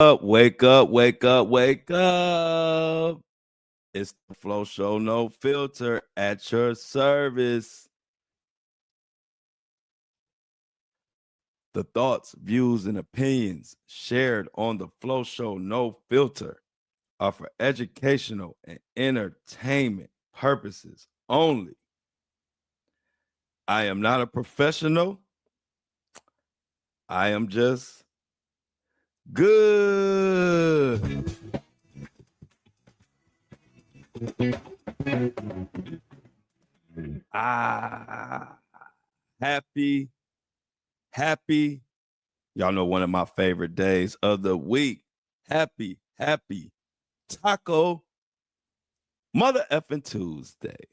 Up, wake up, wake up, wake up. It's the Flo Show No Filter at your service. The thoughts, views, and opinions shared on the Flo Show No Filter are for educational and entertainment purposes only. I am not a professional. I am just good. Happy. Y'all know one of my favorite days of the week. Happy Taco Mother effing Tuesday.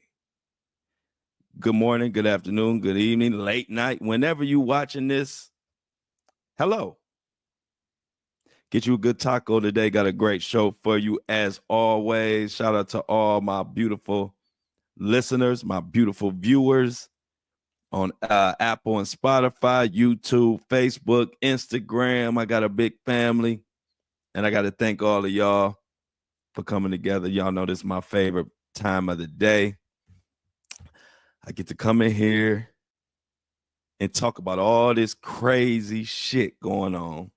Good morning, good afternoon, good evening, late night, whenever you watching this. Hello. Get you a good taco today. Got a great show for you as always. Shout out to all my beautiful listeners, my beautiful viewers on Apple and Spotify, YouTube, Facebook, Instagram. I got a big family, and I got to thank all of y'all for coming together. Y'all know this is my favorite time of the day. I get to come in here and talk about all this crazy shit going on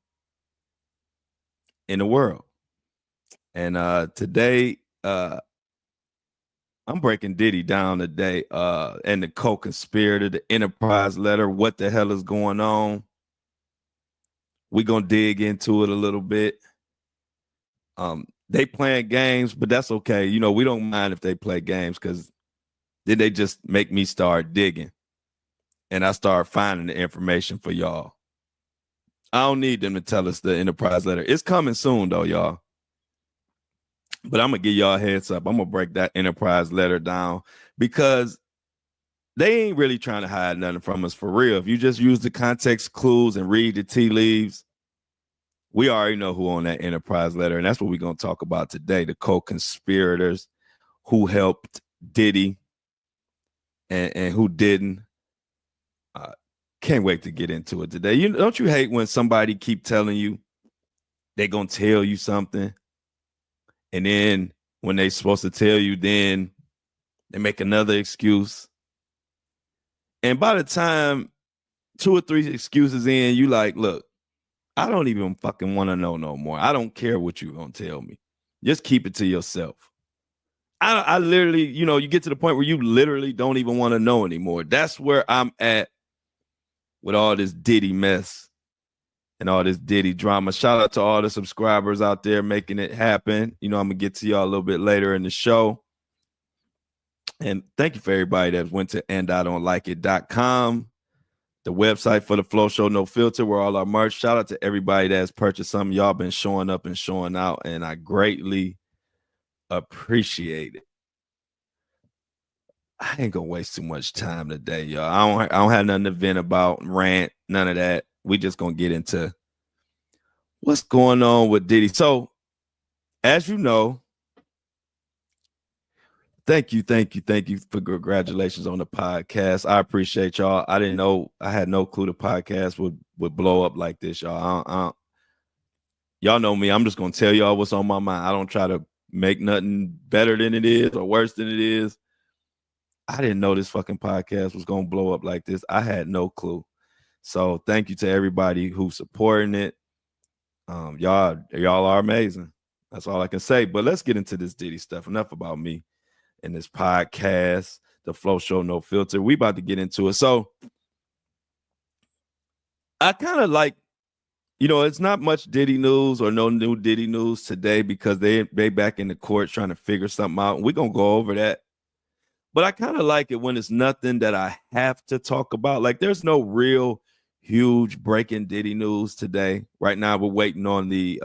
in the world. And today, I'm breaking Diddy down today, and the co-conspirator, the enterprise letter, what the hell is going on. We're going to dig into it a little bit. They playing games, but that's okay. You know, we don't mind if they play games because then they just make me start digging. And I start finding the information for y'all. I don't need them to tell us the enterprise letter. It's coming soon, though, y'all. But I'm going to give y'all a heads up. I'm going to break that enterprise letter down because they ain't really trying to hide nothing from us for real. If you just use the context clues and read the tea leaves, we already know who on that enterprise letter. And that's what we're going to talk about today, the co-conspirators who helped Diddy and who didn't. Can't wait to get into it today. Don't you hate when somebody keep telling you they going to tell you something? And then when they supposed to tell you, then they make another excuse. And by the time 2 or 3 excuses in, you like, look, I don't even fucking want to know no more. I don't care what you're going to tell me. Just keep it to yourself. I literally, you get to the point where you literally don't even want to know anymore. That's where I'm at with all this Diddy mess and all this Diddy drama. Shout out to all the subscribers out there making it happen. I'm going to get to y'all a little bit later in the show. And thank you for everybody that went to and.onlikeit.com, the website for the Flo Show No Filter, where all our merch. Shout out to everybody that has purchased something. Y'all been showing up and showing out, and I greatly appreciate it. I ain't gonna waste too much time today, y'all. I don't have nothing to vent about, rant, none of that. We just gonna get into what's going on with Diddy. So, as you know, thank you for congratulations on the podcast. I appreciate y'all. I didn't know, I had no clue the podcast would blow up like this, y'all. Y'all know me. I'm just gonna tell y'all what's on my mind. I don't try to make nothing better than it is or worse than it is. I didn't know this fucking podcast was gonna blow up like this. I had no clue. So thank you to everybody who's supporting it. Y'all are amazing. That's all I can say. But let's get into this Diddy stuff. Enough about me and this podcast, the Flo Show No Filter. We about to get into it. So I kind of like, it's not much Diddy news or no new Diddy news today because they back in the court trying to figure something out. And we're gonna go over that. But I kind of like it when it's nothing that I have to talk about. Like there's no real huge breaking Diddy news today. Right now, we're waiting on the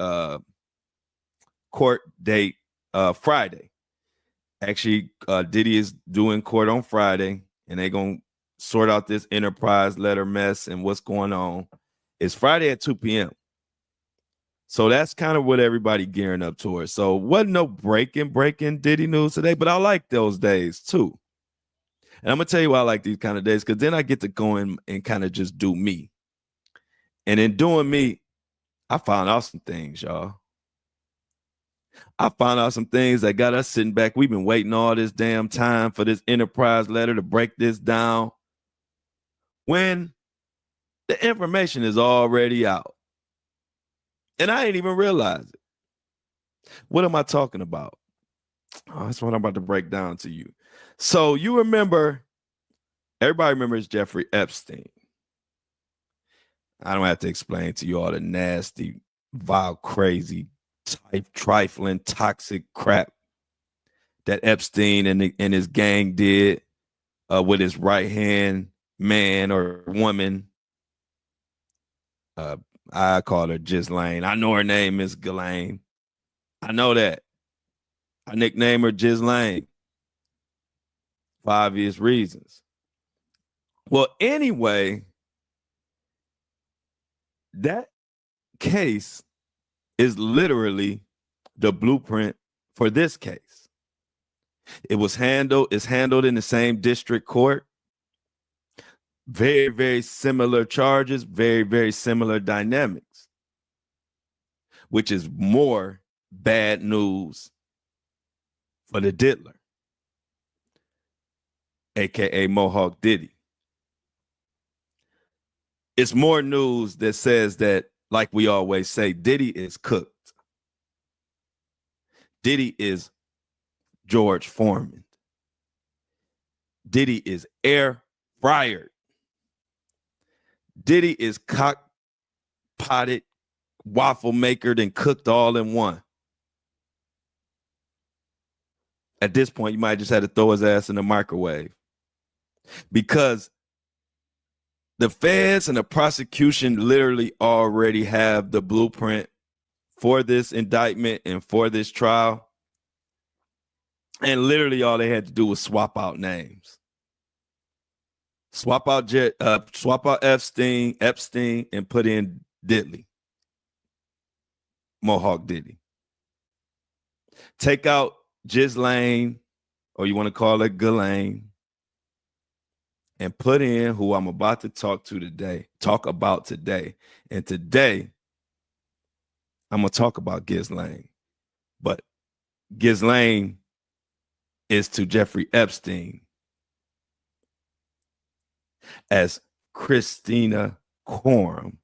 court date Friday. Actually, Diddy is doing court on Friday, and they're going to sort out this enterprise letter mess and what's going on. It's Friday at 2 p.m. So that's kind of what everybody gearing up towards. So wasn't no breaking Diddy news today, but I like those days too. And I'm going to tell you why I like these kind of days, because then I get to go in and kind of just do me. And in doing me, I found out some things, y'all. I found out some things that got us sitting back. We've been waiting all this damn time for this Enterprise letter to break this down when the information is already out. And I ain't even realized it. What am I talking about? Oh, that's what I'm about to break down to you. So you remember, everybody remembers Jeffrey Epstein. I don't have to explain to you all the nasty, vile, crazy, trifling, toxic crap that Epstein and his gang did with his right-hand man or woman. I call her Ghislaine. I know her name is Ghislaine. I know that. I nickname her Ghislaine for obvious reasons. Well, anyway, that case is literally the blueprint for this case. It's handled in the same district court. Very, very similar charges, very, very similar dynamics, which is more bad news for the diddler, aka Mohawk Diddy. It's more news that says that, like we always say, Diddy is cooked. Diddy is George Foreman. Diddy is air fryered. Diddy is cock-potted, waffle makered, and cooked all in one. At this point, you might just have to throw his ass in the microwave. Because the feds and the prosecution literally already have the blueprint for this indictment and for this trial. And literally all they had to do was swap out names. Swap out Epstein, and put in Diddley. Mohawk Diddy. Take out Ghislaine, or you want to call it Ghislaine, and put in who I'm about to talk about today. And today, I'm going to talk about Ghislaine. But Ghislaine is to Jeffrey Epstein as Kristina Khorram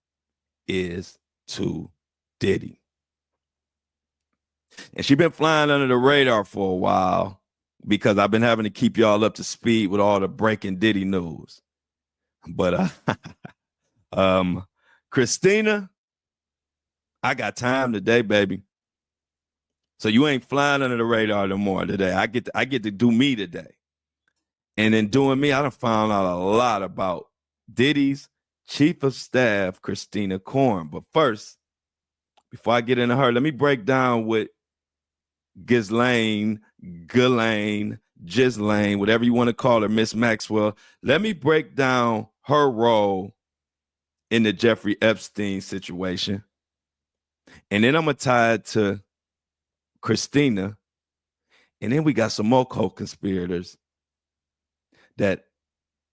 is to Diddy. And she's been flying under the radar for a while because I've been having to keep y'all up to speed with all the breaking Diddy news. But Kristina, I got time today, baby. So you ain't flying under the radar no more today. I get to do me today. And in doing me, I done found out a lot about Diddy's chief of staff, Kristina Khorram. But first, before I get into her, let me break down what Ghislaine, whatever you want to call her, Miss Maxwell. Let me break down her role in the Jeffrey Epstein situation. And then I'm going to tie it to Kristina. And then we got some more co-conspirators that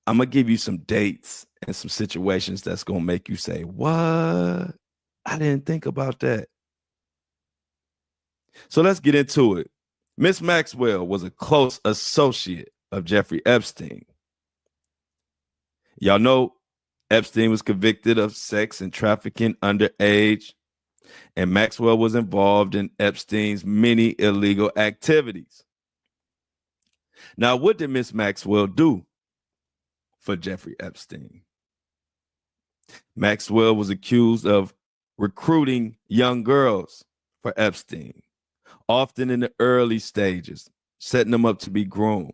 I'm going to give you some dates and some situations that's going to make you say, what? I didn't think about that. So let's get into it. Miss Maxwell was a close associate of Jeffrey Epstein. Y'all know Epstein was convicted of sex and trafficking underage, and Maxwell was involved in Epstein's many illegal activities. Now, what did Miss Maxwell do for Jeffrey Epstein? Maxwell was accused of recruiting young girls for Epstein, often in the early stages, setting them up to be groomed.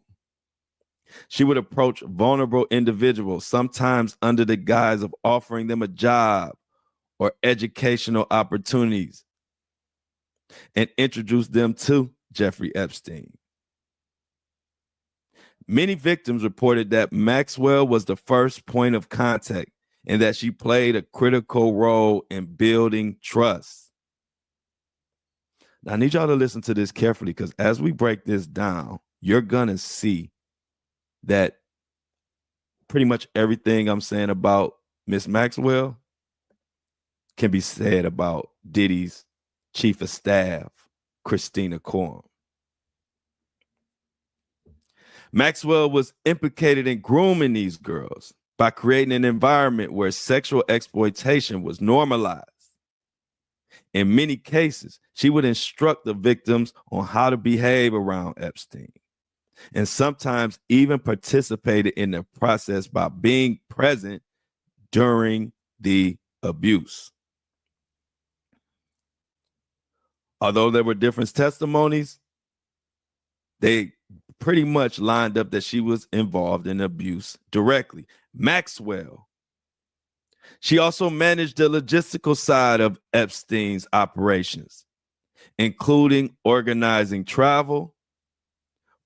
She would approach vulnerable individuals, sometimes under the guise of offering them a job or educational opportunities, and introduce them to Jeffrey Epstein. Many victims reported that Maxwell was the first point of contact and that she played a critical role in building trust. Now, I need y'all to listen to this carefully because as we break this down, you're going to see that pretty much everything I'm saying about Miss Maxwell can be said about Diddy's chief of staff, Kristina Khorram. Maxwell was implicated in grooming these girls by creating an environment where sexual exploitation was normalized. In many cases, she would instruct the victims on how to behave around Epstein, and sometimes even participated in the process by being present during the abuse. Although there were different testimonies, they pretty much lined up that she was involved in abuse directly. Maxwell, she also managed the logistical side of Epstein's operations, including organizing travel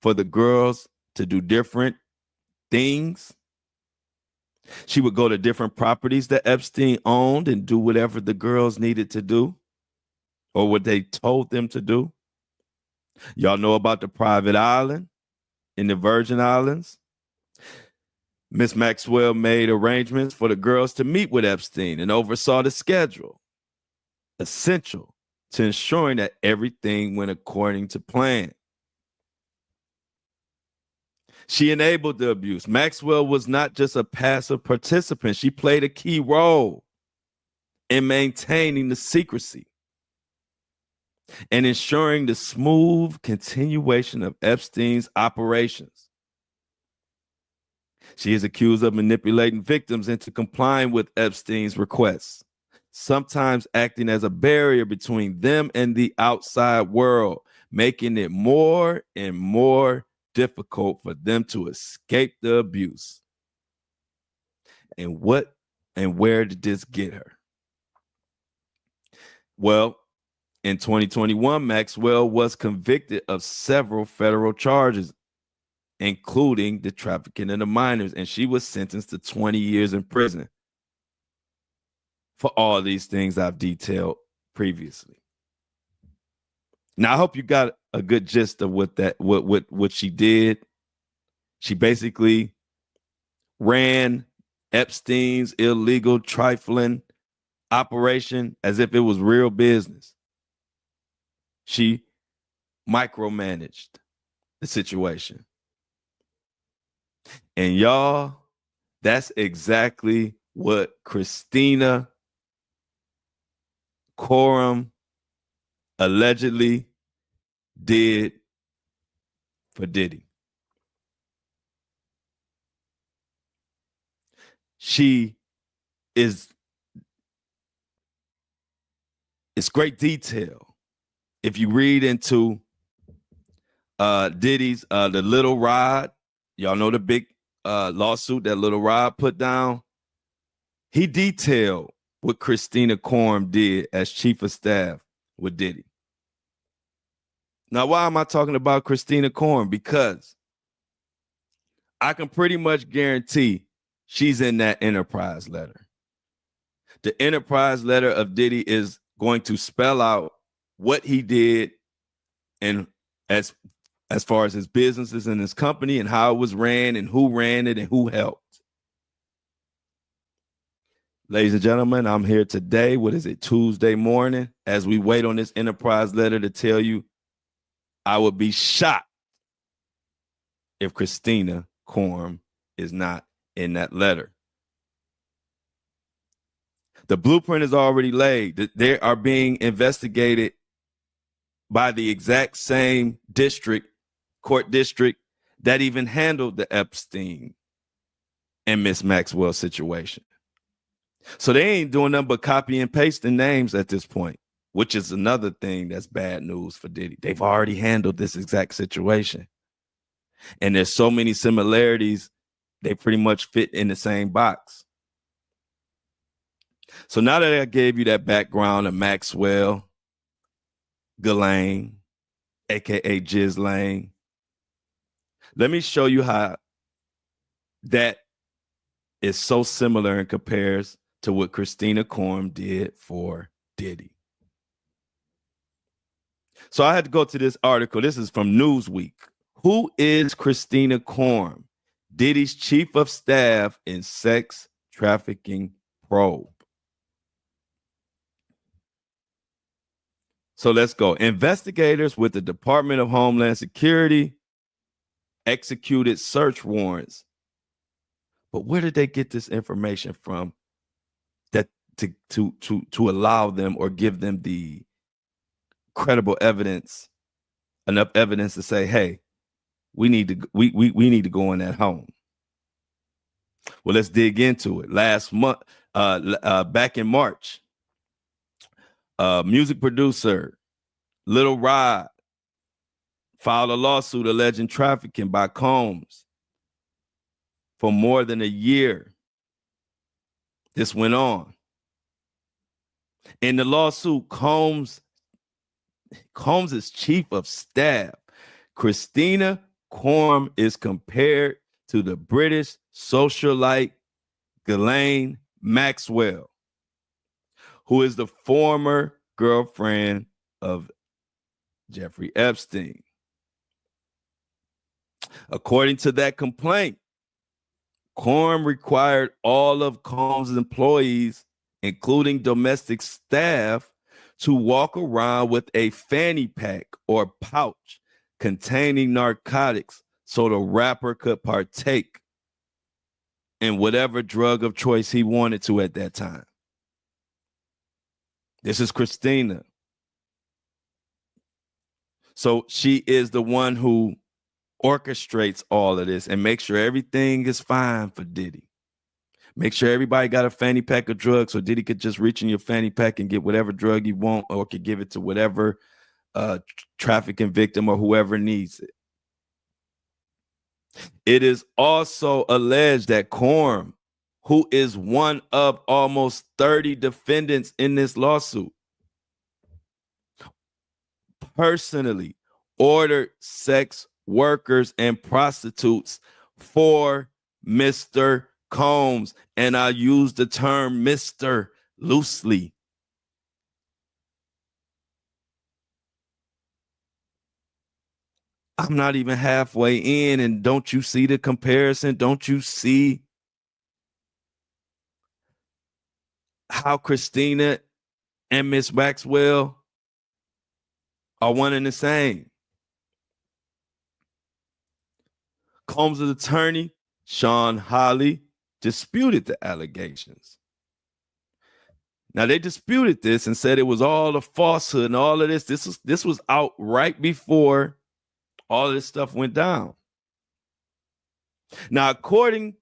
for the girls to do different things. She would go to different properties that Epstein owned and do whatever the girls needed to do or what they told them to do. Y'all know about the private island in the Virgin Islands. Miss Maxwell made arrangements for the girls to meet with Epstein and oversaw the schedule, essential to ensuring that everything went according to plan. She enabled the abuse. Maxwell was not just a passive participant. She played a key role in maintaining the secrecy and ensuring the smooth continuation of Epstein's operations. She is accused of manipulating victims into complying with Epstein's requests, sometimes acting as a barrier between them and the outside world, making it more and more difficult for them to escape the abuse. And where did this get her? Well, in 2021, Maxwell was convicted of several federal charges, including the trafficking of the minors, and she was sentenced to 20 years in prison for all these things I've detailed previously. Now, I hope you got a good gist of what she did. She basically ran Epstein's illegal trifling operation as if it was real business. She micromanaged the situation. And y'all, that's exactly what Kristina Khorram allegedly did for Diddy. It's great detail. If you read into Diddy's The Little Rod, y'all know the big lawsuit that Little Rod put down. He detailed what Kristina Khorram did as chief of staff with Diddy. Now, why am I talking about Kristina Khorram? Because I can pretty much guarantee she's in that enterprise letter. The enterprise letter of Diddy is going to spell out what he did and as far as his businesses and his company and how it was ran and who ran it and who helped. Ladies and gentlemen, I'm here today. What is it, Tuesday morning? As we wait on this enterprise letter to tell you, I would be shocked if Kristina Khorram is not in that letter. The blueprint is already laid. They are being investigated by the exact same court district that even handled the Epstein and Miss Maxwell situation. So they ain't doing nothing but copy and pasting names at this point, which is another thing that's bad news for Diddy. They've already handled this exact situation. And there's so many similarities, they pretty much fit in the same box. So now that I gave you that background of Maxwell, Ghislaine, aka Ghislaine, let me show you how that is so similar and compares to what Kristina Khorram did for Diddy. So I had to go to this article. This is from Newsweek. Who is Kristina Khorram, Diddy's chief of staff in sex trafficking probe? So let's go. Investigators with the Department of Homeland Security executed search warrants. But where did they get this information from that to allow them or give them the credible evidence, enough evidence to say, hey, we need to go in that home? Well, let's dig into it. Last month, back in March, music producer Lil Rod filed a lawsuit alleging trafficking by Combs for more than a year. This went on. In the lawsuit, Combs' chief of staff, Kristina Khorram, is compared to the British socialite Ghislaine Maxwell, who is the former girlfriend of Jeffrey Epstein. According to that complaint, Khorram required all of Combs' employees, including domestic staff, to walk around with a fanny pack or pouch containing narcotics so the rapper could partake in whatever drug of choice he wanted to at that time. This is Kristina. So she is the one who orchestrates all of this and makes sure everything is fine for Diddy. Make sure everybody got a fanny pack of drugs so Diddy could just reach in your fanny pack and get whatever drug you want, or could give it to whatever trafficking victim or whoever needs it. It is also alleged that Khorram, who is one of almost 30 defendants in this lawsuit, personally ordered sex workers and prostitutes for Mr. Combs. And I use the term Mr. loosely. I'm not even halfway in, and don't you see the comparison? Don't you see how Kristina and Miss Maxwell are one and the same? Combs' attorney, Sean Hawley, disputed the allegations. Now, they disputed this and said it was all a falsehood and all of this. This was out right before all of this stuff went down. Now, according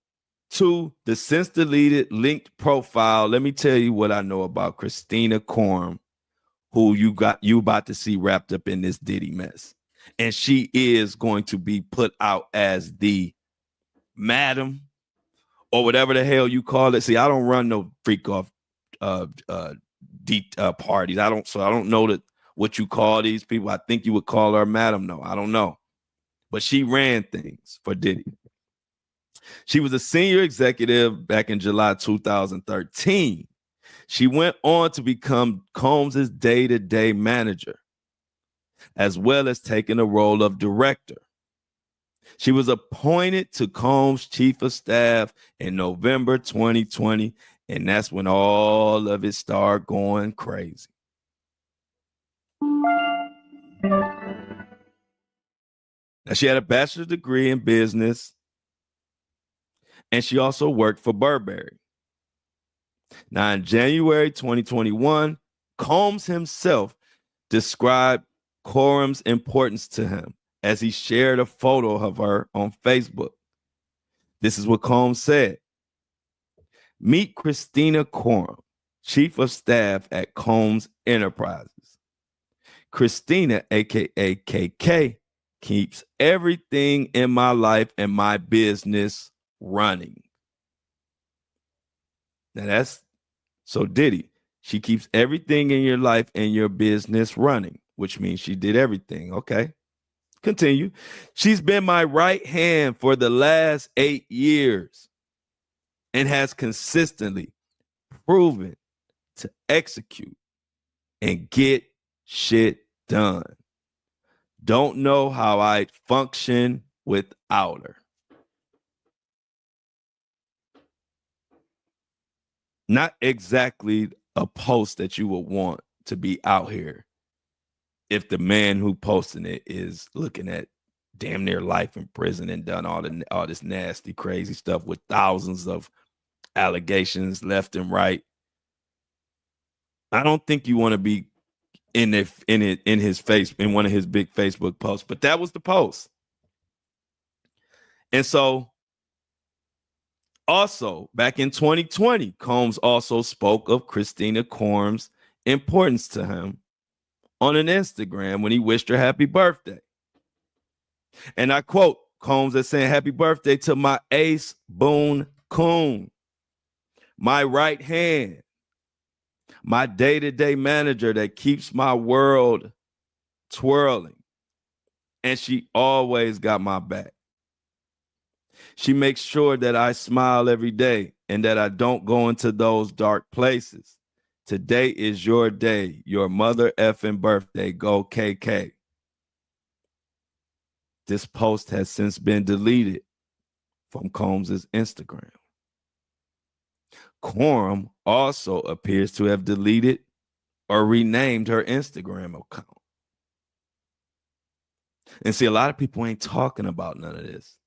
to the since deleted linked profile, let me tell you what I know about Kristina Khorram, who you about to see wrapped up in this Diddy mess. And she is going to be put out as the madam or whatever the hell you call it. See, I don't run no freak off parties. I don't know what you call these people. I think you would call her madam. No, I don't know. But she ran things for Diddy. She was a senior executive back in July 2013. She went on to become Combs' day-to-day manager, as well as taking the role of director. She was appointed to Combs' chief of staff in November 2020, and that's when all of it started going crazy. Now, she had a bachelor's degree in business, and she also worked for Burberry. Now, in January 2021, Combs himself described Khorram's importance to him as he shared a photo of her on Facebook. This is what Combs said. Meet Kristina Khorram, chief of staff at Combs Enterprises. Kristina, aka KK, keeps everything in my life and my business running. Now that's so Diddy. She keeps everything in your life and your business running, which means she did everything. Okay. Continue. She's been my right hand for the last 8 years and has consistently proven to execute and get shit done. Don't know how I'd function without her. Not exactly a post that you would want to be out here if the man who posting it is looking at damn near life in prison and done all this nasty, crazy stuff with thousands of allegations left and right. I don't think you want to be in his face in one of his big Facebook posts, but that was the post. And so also back in 2020, Combs also spoke of Kristina Khorram's importance to him on an Instagram when he wished her happy birthday. And I quote Combs as saying, "Happy birthday to my ace Boone Coon, my right hand, my day-to-day manager that keeps my world twirling. And she always got my back. She makes sure that I smile every day and that I don't go into those dark places. Today is your day, your mother effing birthday. Go KK." This post has since been deleted from Combs' Instagram. Khorram also appears to have deleted or renamed her Instagram account. And see, a lot of people ain't talking about none of this.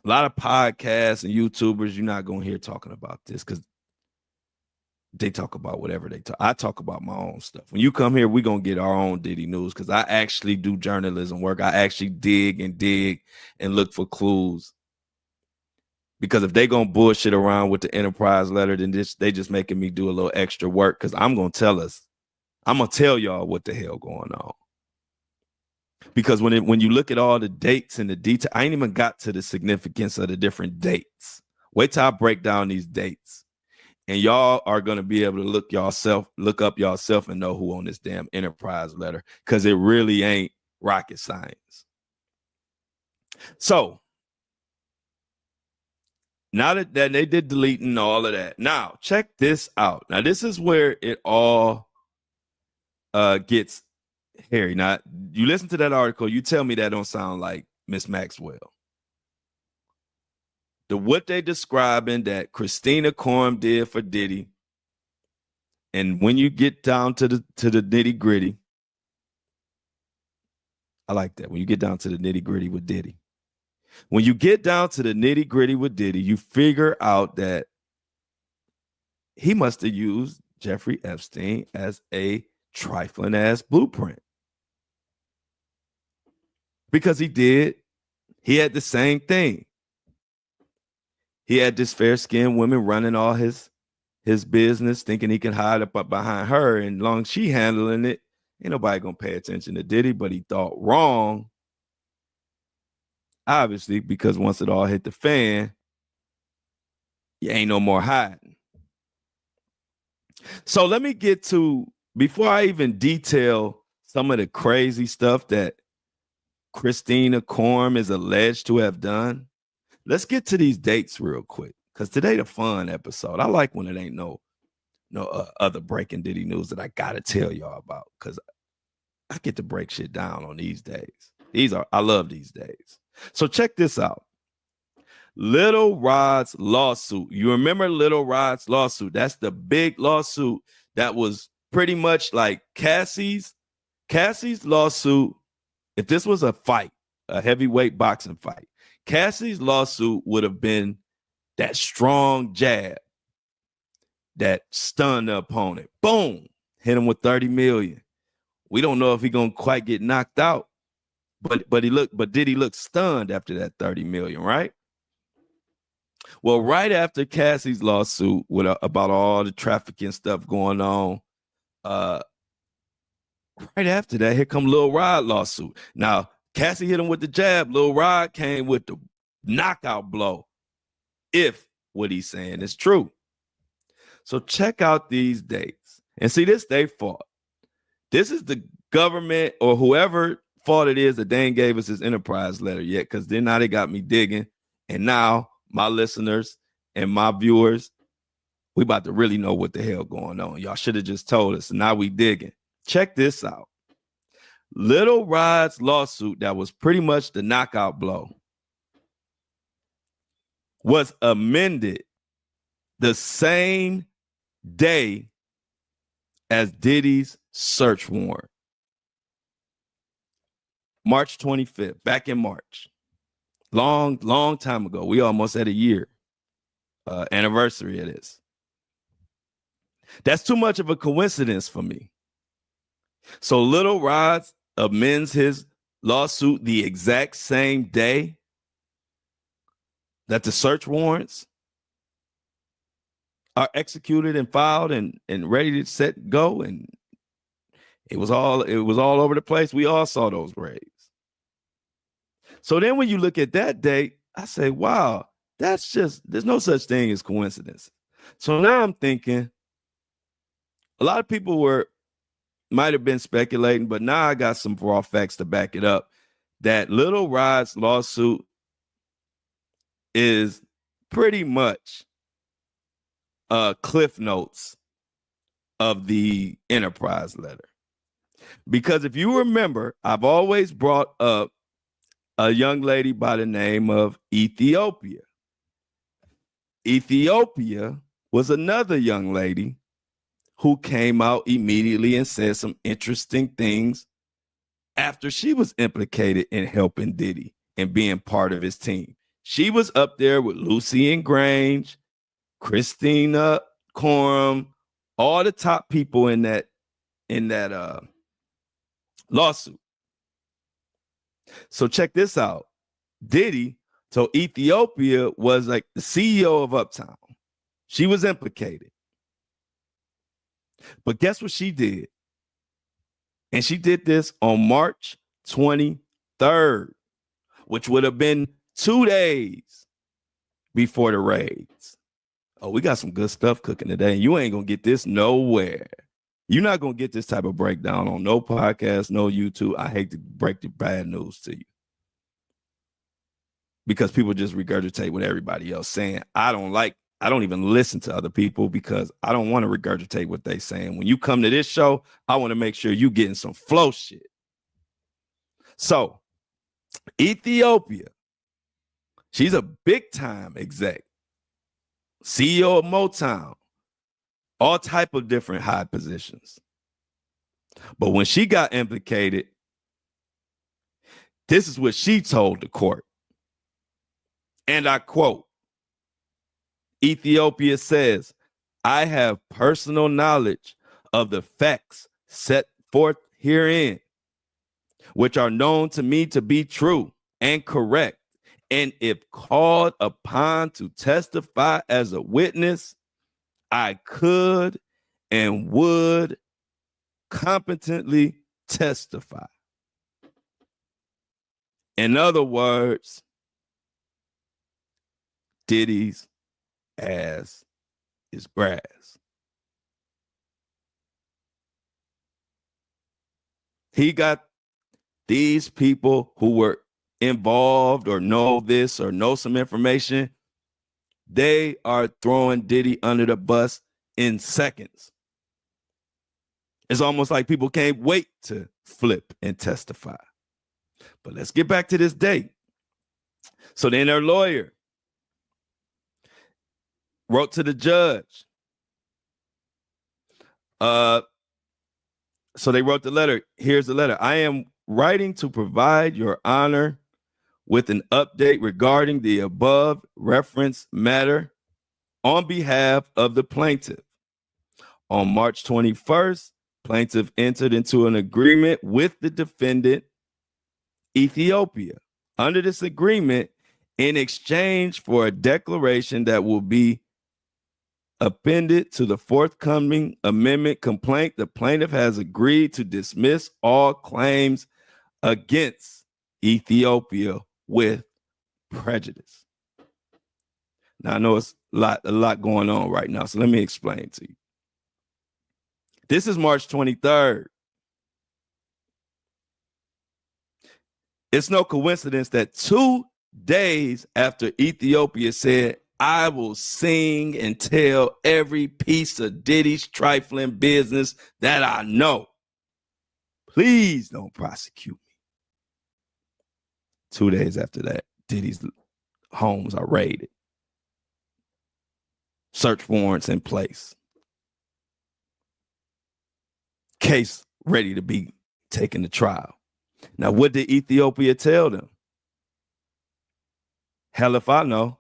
A lot of podcasts and YouTubers, you're not going to hear talking about this because they talk about whatever they talk. I talk about my own stuff. When you come here, we're going to get our own Diddy news because I actually do journalism work. I actually dig and look for clues. Because if they going to bullshit around with the Enterprise letter, then they just making me do a little extra work because I'm going to tell y'all what the hell going on. Because when you look at all the dates and the detail, I ain't even got to the significance of the different dates. Wait till I break down these dates. And y'all are going to be able to look up yourself and know who on this damn Enterprise letter, because it really ain't rocket science. So now that they did deleting all of that, now check this out. Now this is where it all gets hairy. Now you listen to that article, you tell me that don't sound like Miss Maxwell. What they describing that Kristina Khorram did for Diddy, and when you get down to the nitty gritty, I like that. When you get down to the nitty gritty with Diddy, when you get down to the nitty gritty with Diddy, you figure out that he must have used Jeffrey Epstein as a trifling ass blueprint, because he did. He had the same thing. He had this fair-skinned woman running all his business, thinking he can hide up behind her. And long as she handling it, ain't nobody gonna pay attention to Diddy. But he thought wrong, obviously, because once it all hit the fan, you ain't no more hiding. So let me get to, before I even detail some of the crazy stuff that Kristina Khorram is alleged to have done, let's get to these dates real quick, because today the fun episode. I like when it ain't no other breaking Diddy news that I gotta tell y'all about, because I get to break shit down on these days. I love these days. So check this out. Lil Rod's lawsuit. You remember Lil Rod's lawsuit? That's the big lawsuit that was pretty much like Cassie's lawsuit. If this was a fight, a heavyweight boxing fight, Cassie's lawsuit would have been that strong jab that stunned the opponent. Boom, hit him with 30 million. We don't know if he's gonna quite get knocked out, but did he look stunned after that 30 million, right? Well, right after Cassie's lawsuit about all the trafficking stuff going on, right after that, here come Lil Rod lawsuit. Now, Cassie hit him with the jab. Lil Rod came with the knockout blow, if what he's saying is true. So check out these dates. And see, this they fought. This is the government or whoever fault it is that they ain't gave us his Enterprise letter yet, because then now they got me digging. And now my listeners and my viewers, we about to really know what the hell going on. Y'all should have just told us. And now we digging. Check this out. Lil Rod's lawsuit, that was pretty much the knockout blow, was amended the same day as Diddy's search warrant. March 25th, back in March. Long time ago. We almost had a year anniversary of this. That's too much of a coincidence for me. So Little Rod amends his lawsuit the exact same day that the search warrants are executed and filed and ready to set go. And it was all over the place. We all saw those raids. So then when you look at that date, I say, wow, there's no such thing as coincidence. So now I'm thinking a lot of people might have been speculating, but now I got some raw facts to back it up that Little Rod's lawsuit is pretty much cliff notes of the Enterprise letter. Because if you remember, I've always brought up a young lady by the name of Ethiopia. Ethiopia was another young lady who came out immediately and said some interesting things after she was implicated in helping Diddy and being part of his team. She was up there with Lucy and Grange, Kristina Khorram, all the top people in that lawsuit. So check this out. Diddy, so Ethiopia was like the CEO of Uptown. She was implicated. But guess what she did? And she did this on March 23rd, which would have been 2 days before the raids. Oh, we got some good stuff cooking today. You ain't going to get this nowhere. You're not going to get this type of breakdown on no podcast, no YouTube. I hate to break the bad news to you, because people just regurgitate what everybody else saying. I don't even listen to other people because I don't want to regurgitate what they saying. When you come to this show, I want to make sure you getting some flow shit. So Ethiopia, she's a big time exec, CEO of Motown, all type of different high positions. But when she got implicated, this is what she told the court. And I quote, Ethiopia says, I have personal knowledge of the facts set forth herein, which are known to me to be true and correct. And if called upon to testify as a witness, I could and would competently testify. In other words, Diddy's ass is grass. He got these people who were involved or know this or know some information. They are throwing Diddy under the bus in seconds. It's almost like people can't wait to flip and testify. But let's get back to this date. So then their lawyer wrote to the judge. So they wrote the letter. Here's the letter. I am writing to provide your honor with an update regarding the above referenced matter on behalf of the plaintiff. On March 21st, plaintiff entered into an agreement with the defendant, Ethiopia. Under this agreement, in exchange for a declaration that will be appended to the forthcoming amendment complaint, the plaintiff has agreed to dismiss all claims against Ethiopia with prejudice. Now, I know it's a lot going on right now, so let me explain to you. This is March 23rd. It's no coincidence that 2 days after Ethiopia said, I will sing and tell every piece of Diddy's trifling business that I know. Please don't prosecute me. 2 days after that, Diddy's homes are raided. Search warrants in place. Case ready to be taken to trial. Now, what did Ethiopia tell them? Hell if I know.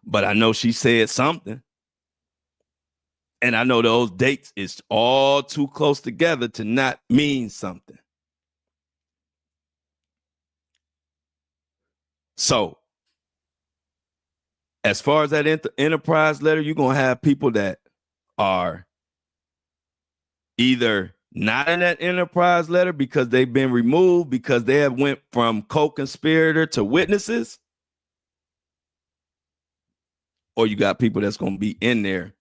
But I know she said something. And I know those dates is all too close together to not mean something. So, as far as that enterprise letter, you're going to have people that are either not in that enterprise letter because they've been removed because they have went from co-conspirator to witnesses, or you got people that's going to be in there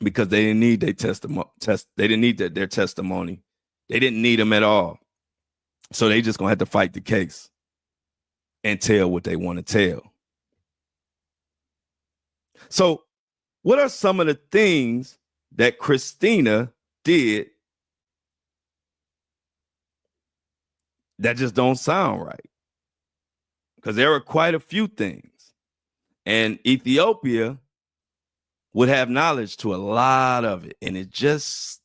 because they didn't need their testimony. They didn't need their testimony. They didn't need them at all. So they just going to have to fight the case and tell what they want to tell. So what are some of the things that Kristina did that just don't sound right? Because there are quite a few things. And Ethiopia would have knowledge to a lot of it. And it's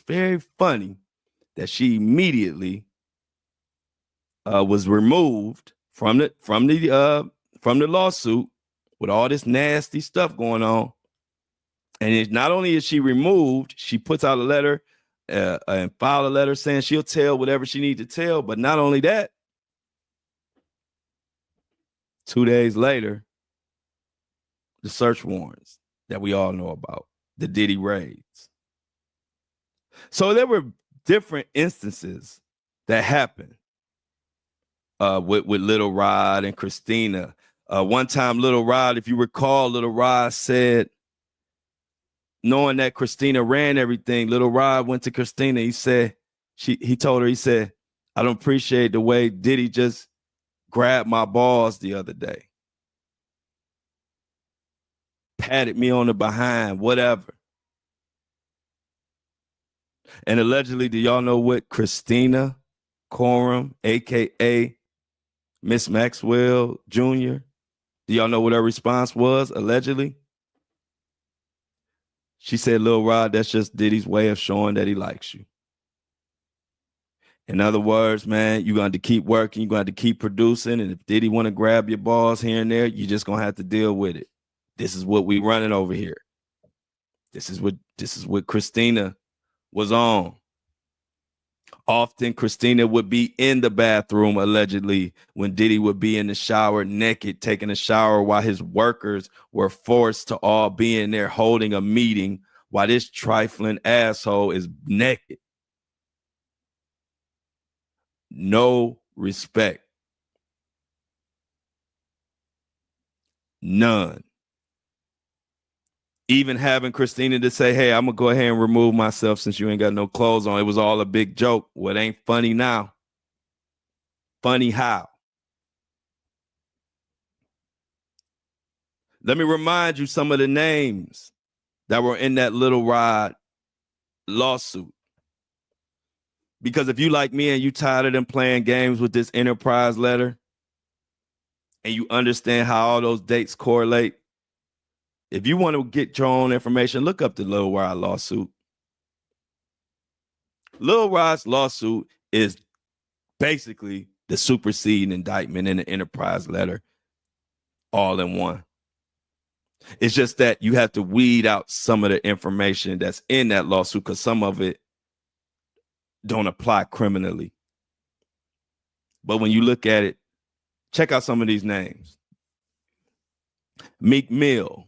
very funny that she immediately was removed from the lawsuit with all this nasty stuff going on. And not only is she removed, she puts out a letter and filed a letter saying she'll tell whatever she needs to tell. But not only that, 2 days later, the search warrants that we all know about, the Diddy raids. So there were different instances that happened with Little Rod and Kristina. One time, Little Rod, if you recall, Little Rod said, knowing that Kristina ran everything, Little Rod went to Kristina. He said, he told her, he said, I don't appreciate the way Diddy just grabbed my balls the other day. Patted me on the behind, whatever. And allegedly, do y'all know what Kristina Khorram, a.k.a. Miss Maxwell Jr., do y'all know what her response was, allegedly? She said, Lil Rod, that's just Diddy's way of showing that he likes you. In other words, man, you're going to keep working. You're going to keep producing. And if Diddy want to grab your balls here and there, you're just going to have to deal with it. This is what we running over here. This is what Kristina was on. Often Kristina would be in the bathroom, allegedly, when Diddy would be in the shower naked, taking a shower while his workers were forced to all be in there holding a meeting while this trifling asshole is naked. No respect. None. Even having Kristina to say, hey, I'm going to go ahead and remove myself since you ain't got no clothes on. It was all a big joke. Well, it ain't funny now. Funny how? Let me remind you some of the names that were in that Little Rod lawsuit. Because if you like me and you tired of them playing games with this enterprise letter and you understand how all those dates correlate, if you want to get your own information, look up the Lil Rod lawsuit. Lil Rod's lawsuit is basically the superseding indictment in the enterprise letter all in one. It's just that you have to weed out some of the information that's in that lawsuit because some of it don't apply criminally. But when you look at it, check out some of these names. Meek Mill,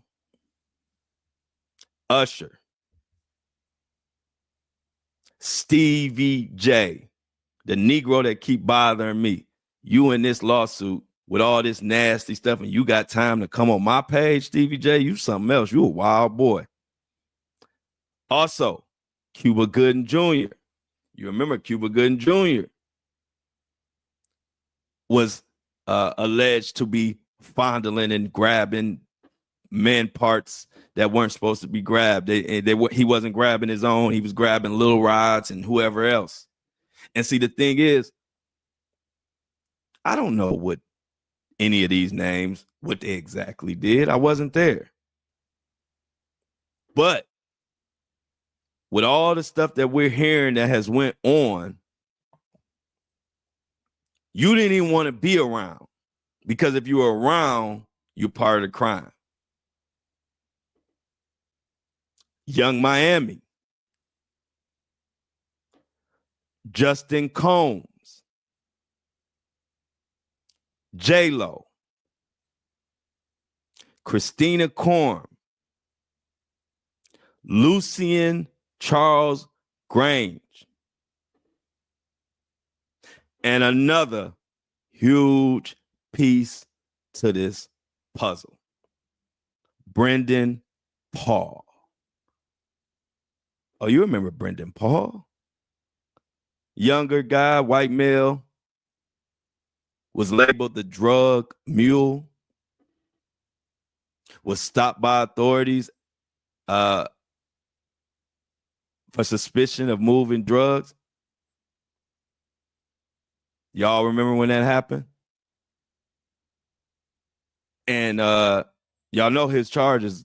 Usher, Stevie J, the Negro that keep bothering me. You in this lawsuit with all this nasty stuff and you got time to come on my page, Stevie J, you something else. You a wild boy. Also, Cuba Gooding Jr. You remember Cuba Gooding Jr. was alleged to be fondling and grabbing men parts that weren't supposed to be grabbed. He wasn't grabbing his own. He was grabbing Lil Rod's and whoever else. And see, the thing is, I don't know what any of these names, what they exactly did. I wasn't there. But with all the stuff that we're hearing that has went on You didn't even want to be around, because if you were around, you're part of the crime. Young Miami, Justin Combs, J-Lo, Kristina Khorram, Lucien Charles Grange, and another huge piece to this puzzle, Brendan Paul. Oh, you remember Brendan Paul? Younger guy, white male, was labeled the drug mule, was stopped by authorities for suspicion of moving drugs. Y'all remember when that happened? And y'all know his charges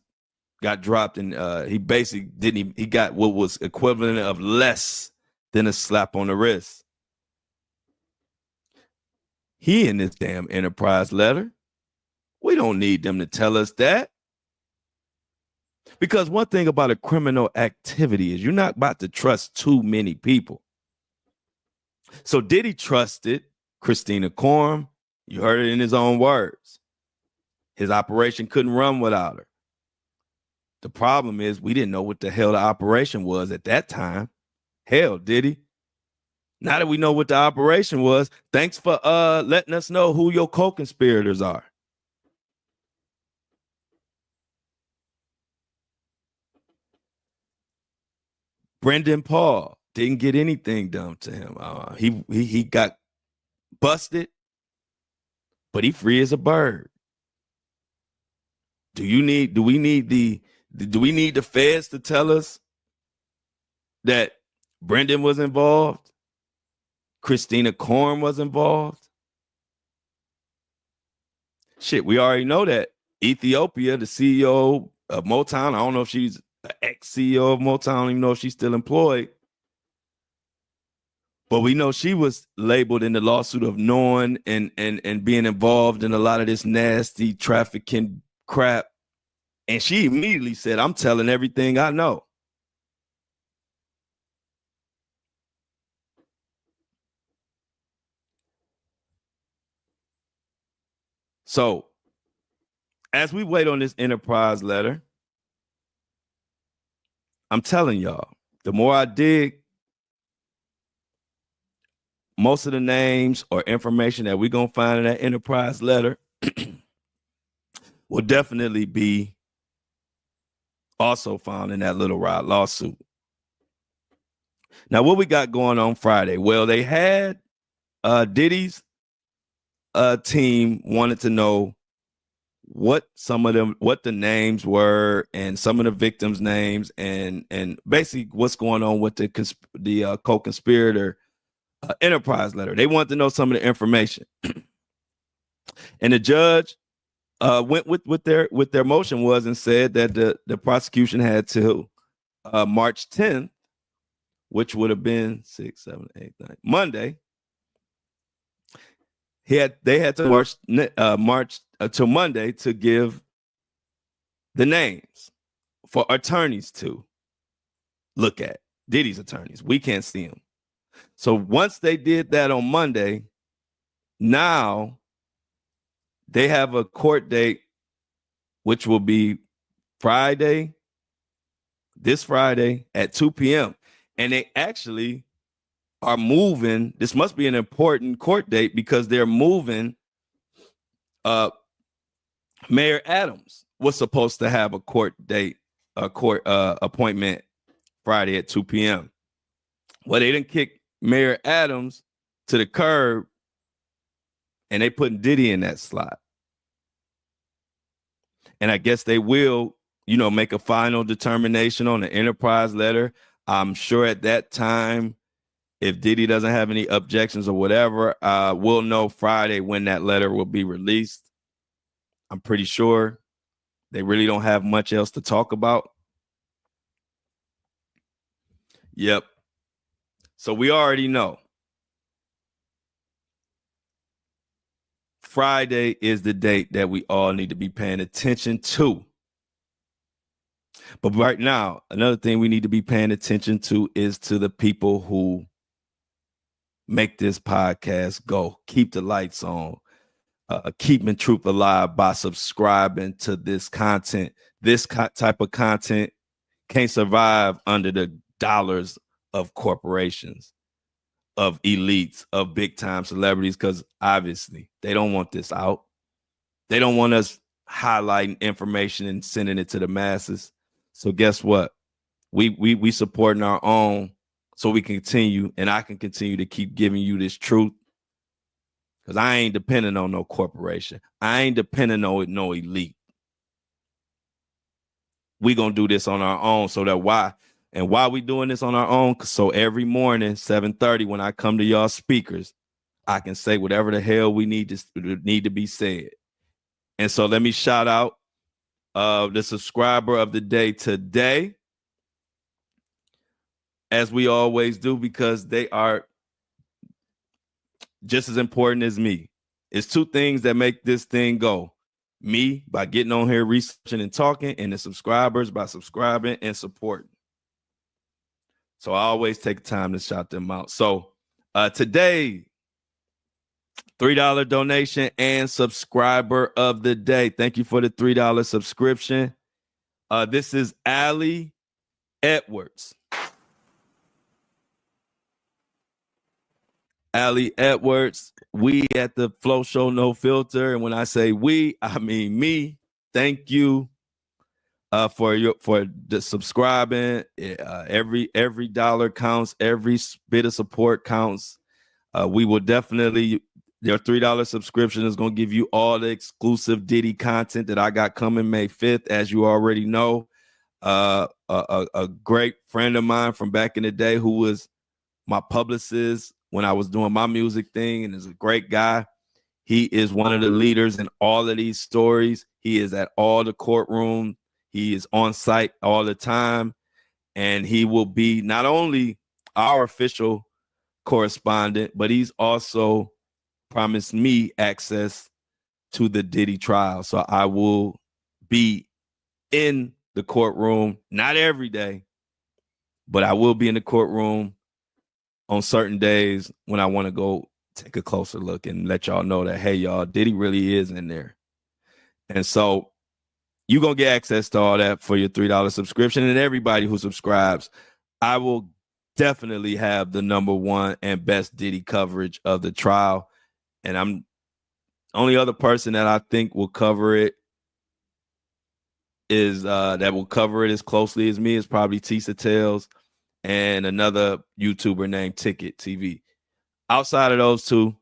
got dropped, and he basically he got what was equivalent of less than a slap on the wrist. He in this damn Enterprise letter. We don't need them to tell us that. Because one thing about a criminal activity is you're not about to trust too many people. So Diddy trusted Kristina Khorram. You heard it in his own words. His operation couldn't run without her. The problem is we didn't know what the hell the operation was at that time. Hell, Diddy. Now that we know what the operation was, thanks for letting us know who your co-conspirators are. Brendan Paul didn't get anything done to him. He got busted, but he free as a bird. Do we need the feds to tell us that Brendan was involved? Kristina Khorram was involved? Shit, we already know that Ethiopia, the CEO of Motown, I don't know if she's the ex-CEO of Motown, I don't even know if she's still employed. But we know she was labeled in the lawsuit of knowing and being involved in a lot of this nasty trafficking crap. And she immediately said, I'm telling everything I know. So as we wait on this Enterprise letter, I'm telling y'all, the more I dig, most of the names or information that we're going to find in that Enterprise letter will definitely be also found in that Little Rod lawsuit. Now, what we got going on Friday? Well, they had Diddy's team wanted to know what the names were and some of the victims' names and basically what's going on with the co-conspirator Enterprise letter. They wanted to know some of the information. And the judge went with their motion was and said that the prosecution had till March 10th, which would have been 6, 7, 8, 9, Monday. They had to March till Monday to give the names for attorneys to look at. Diddy's attorneys. We can't see them. So once they did that on Monday, now they have a court date, which will be this Friday at 2 p.m. And they actually are moving. This must be an important court date because they're moving. Mayor Adams was supposed to have a court appointment Friday at 2 p.m. Well, they didn't kick Mayor Adams to the curb, and they put Diddy in that slot. And I guess they will, make a final determination on the Enterprise letter. I'm sure at that time, if Diddy doesn't have any objections or whatever, we'll know Friday when that letter will be released. I'm pretty sure they really don't have much else to talk about. Yep. So we already know. Friday is the date that we all need to be paying attention to. But right now, another thing we need to be paying attention to is to the people who make this podcast go, keep the lights on, keeping truth alive by subscribing to this content. This type of content can't survive under the dollars of corporations, of elites, of big time celebrities, because obviously they don't want this out. They don't want us highlighting information and sending it to the masses. So guess what? We supporting our own so we can continue, and I can continue to keep giving you this truth, because I ain't depending on no corporation. I ain't depending on no elite. We gonna do this on our own. So that why we doing this on our own? So every morning, 7:30, when I come to y'all speakers, I can say whatever the hell we need to be said. And so let me shout out the subscriber of the day today, as we always do, because they are just as important as me. It's two things that make this thing go. Me, by getting on here, researching and talking, and the subscribers by subscribing and supporting. So I always take time to shout them out. So today, $3 donation and subscriber of the day. Thank you for the $3 subscription. This is Allie Edwards. Allie Edwards, we at the Flo Show No Filter. And when I say we, I mean me. Thank you for the subscribing. Every dollar counts. Every bit of support counts. We will definitely, your $3 subscription is going to give you all the exclusive Diddy content that I got coming May 5th, as you already know. A great friend of mine from back in the day who was my publicist when I was doing my music thing, and is a great guy. He is one of the leaders in all of these stories. He is at all the courtroom. He is on site all the time, and he will be not only our official correspondent, but he's also promised me access to the Diddy trial. So I will be in the courtroom, not every day, but I will be in the courtroom on certain days when I want to go take a closer look and let y'all know that, hey, y'all, Diddy really is in there. And so you're going to get access to all that for your $3 subscription. And everybody who subscribes, I will definitely have the #1 and best Diddy coverage of the trial. And I'm only other person that I think will cover it is that will cover it as closely as me is probably Tisa Tales and another YouTuber named Ticket TV. Outside of those two,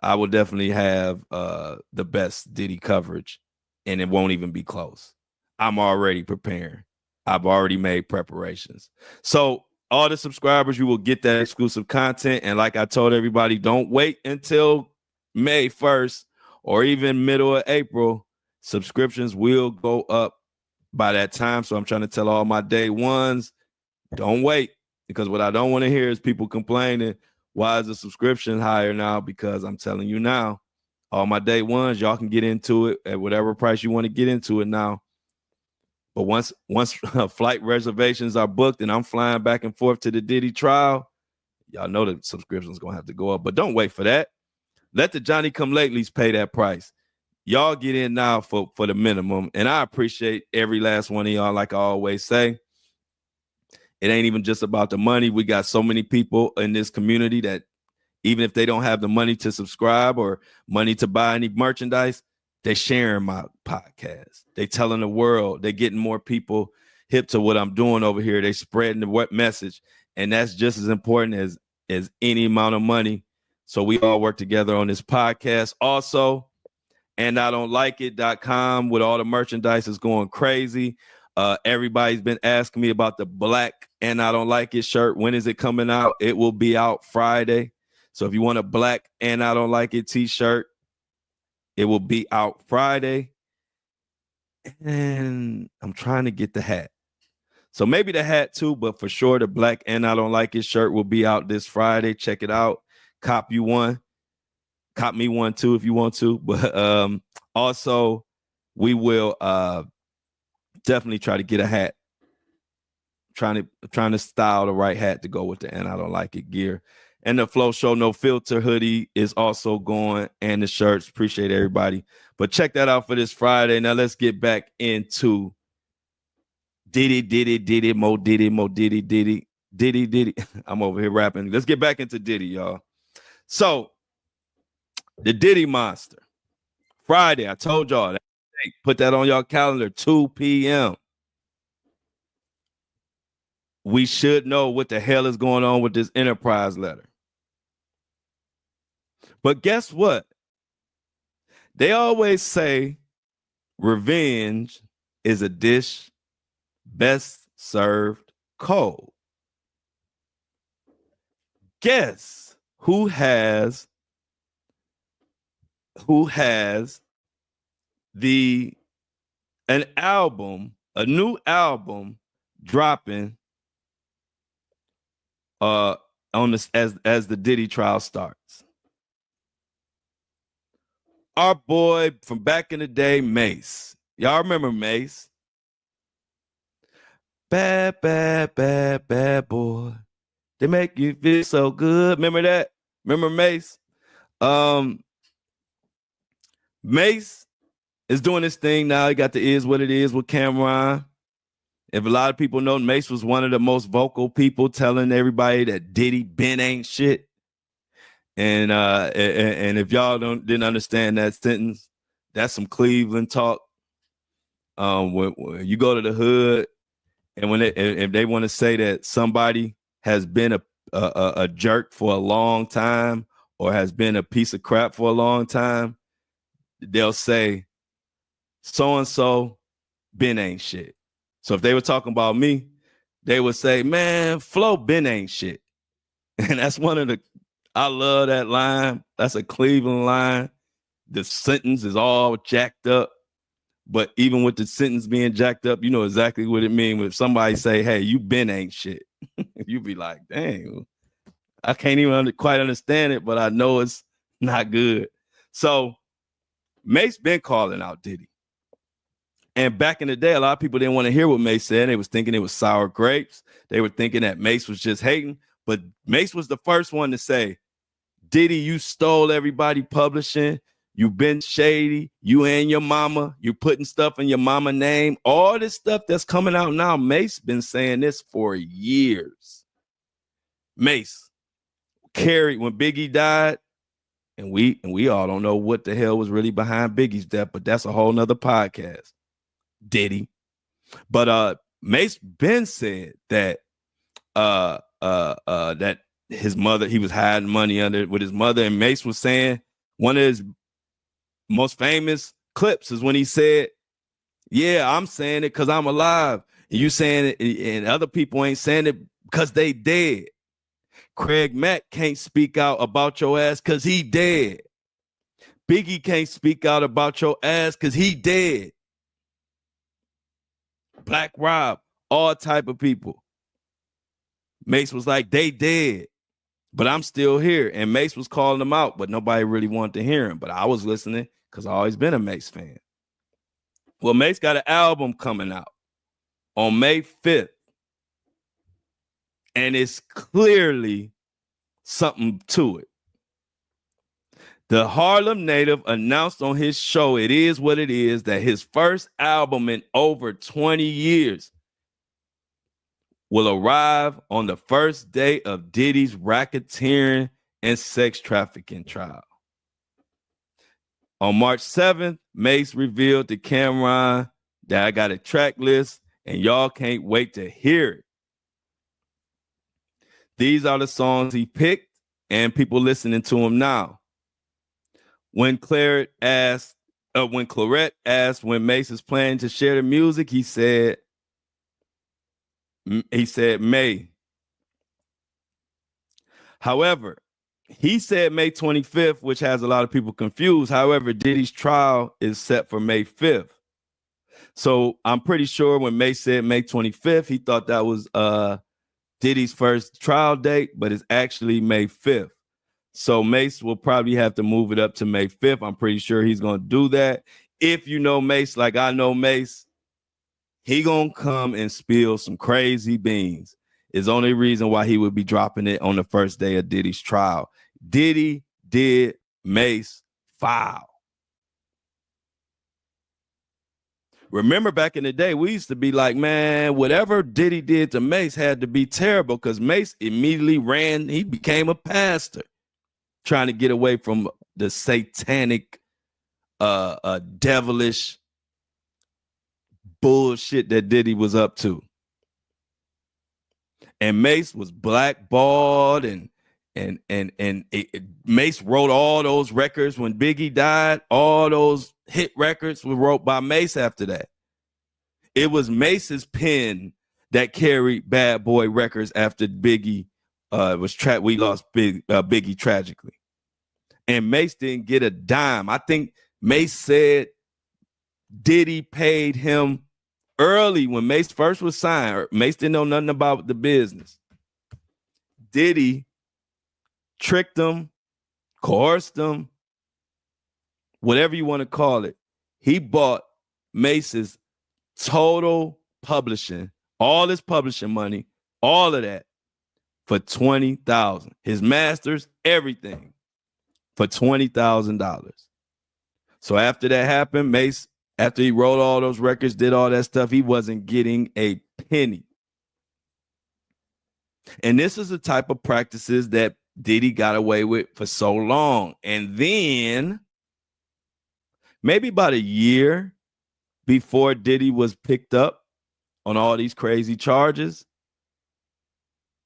I will definitely have the best Diddy coverage, and it won't even be close. I'm already preparing. I've already made preparations. So all the subscribers, you will get that exclusive content. And like I told everybody, don't wait until May 1st or even middle of April. Subscriptions will go up by that time. So I'm trying to tell all my day ones, don't wait, because what I don't want to hear is people complaining, why is the subscription higher now? Because I'm telling you now, all my day ones, y'all can get into it at whatever price you want to get into it now. But once flight reservations are booked and I'm flying back and forth to the Diddy trial, y'all know the subscription's going to have to go up. But don't wait for that. Let the Johnny come latelys pay that price. Y'all get in now for the minimum. And I appreciate every last one of y'all, like I always say. It ain't even just about the money. We got so many people in this community that even if they don't have the money to subscribe or money to buy any merchandise, they sharing my podcast. They telling the world. They getting more people hip to what I'm doing over here. They spreading the message. And that's just as important as any amount of money. So we all work together on this podcast. Also, andidon'tLikeIt.com with all the merchandise is going crazy. Everybody's been asking me about the black And I Don't Like It shirt. When is it coming out? It will be out Friday. So if you want a black And I Don't Like It t-shirt, it will be out Friday. And I'm trying to get the hat. So maybe the hat too, but for sure the black And I Don't Like It shirt will be out this Friday. Check it out. Cop you one. Cop me one too if you want to. But also, we will definitely try to get a hat. Trying to style the right hat to go with the And I Don't Like It gear. And the Flo Show No Filter hoodie is also going, and the shirts. Appreciate everybody. But check that out for this Friday. Now let's get back into Diddy, Mo Diddy. I'm over here rapping. Let's get back into Diddy, y'all. So, the Diddy Monster. Friday, I told y'all that. Put that on y'all calendar, 2 p.m. We should know what the hell is going on with this Enterprise letter. But guess what? They always say revenge is a dish best served cold. Guess who has a new album dropping on this as the Diddy trial starts? Our boy from back in the day, Mace. Y'all remember Mace? Bad boy. They make you feel so good. Remember that? Remember Mace? Mace is doing this thing now. He got the Is What It Is with Cameron. If a lot of people know, Mace was one of the most vocal people telling everybody that Diddy been ain't shit. And if y'all didn't understand that sentence, that's some Cleveland talk. When you go to the hood, and if they want to say that somebody has been a jerk for a long time or has been a piece of crap for a long time, they'll say so and so been ain't shit. So if they were talking about me, they would say, man, Flo been ain't shit. And that's I love that line. That's a Cleveland line. The sentence is all jacked up. But even with the sentence being jacked up, you know exactly what it means. If somebody say, hey, you been ain't shit, you be like, dang, I can't even quite understand it, but I know it's not good. So Mace been calling out Diddy. And back in the day, a lot of people didn't want to hear what Mace said. They was thinking it was sour grapes. They were thinking that Mace was just hating. But Mace was the first one to say, Diddy, you stole everybody publishing. You been shady. You and your mama. You putting stuff in your mama name. All this stuff that's coming out now, Mace been saying this for years. Mace carried when Biggie died, and we all don't know what the hell was really behind Biggie's death, but that's a whole nother podcast. Diddy. But Mace been said that that his mother, he was hiding money with his mother, and Mace was saying one of his most famous clips is when he said, yeah, I'm saying it because I'm alive, and you saying it, and other people ain't saying it because they dead. Craig Mack can't speak out about your ass because he dead. Biggie can't speak out about your ass because he dead. Black Rob, all type of people. Mace was like, they dead, but I'm still here. And Mace was calling them out, but nobody really wanted to hear him. But I was listening because I've always been a Mace fan. Well, Mace got an album coming out on May 5th. And it's clearly something to it. The Harlem native announced on his show, It Is What It Is, that his first album in over 20 years will arrive on the first day of Diddy's racketeering and sex trafficking trial. On March 7th, Mace revealed to Cameron that I got a track list and y'all can't wait to hear it. These are the songs he picked and people listening to him now. When Clarette asked when Mace is planning to share the music, he said May. However, he said May 25th, which has a lot of people confused. However, Diddy's trial is set for May 5th. So I'm pretty sure when Mace said May 25th, he thought that was Diddy's first trial date, but it's actually May 5th. So Mace will probably have to move it up to May 5th. I'm pretty sure he's going to do that. If you know Mace like I know Mace, he going to come and spill some crazy beans. Is the only reason why he would be dropping it on the first day of Diddy's trial. Diddy did Mace foul. Remember back in the day, we used to be like, man, whatever Diddy did to Mace had to be terrible because Mace immediately ran. He became a pastor trying to get away from the satanic, devilish bullshit that Diddy was up to. And Mace was blackballed and Mace wrote all those records when Biggie died. All those hit records were wrote by Mace after that. It was Mace's pen that carried Bad Boy Records after Biggie we lost Biggie tragically. And Mace didn't get a dime. I think Mace said Diddy paid him early when Mace first was signed. Mace didn't know nothing about the business. Diddy tricked him, coerced him, whatever you want to call it. He bought Mace's total publishing, all his publishing money, all of that for $20,000. His masters, everything for $20,000. So after that happened, Mace, after he wrote all those records, did all that stuff, he wasn't getting a penny. And this is the type of practices that Diddy got away with for so long. And then maybe about a year before Diddy was picked up on all these crazy charges,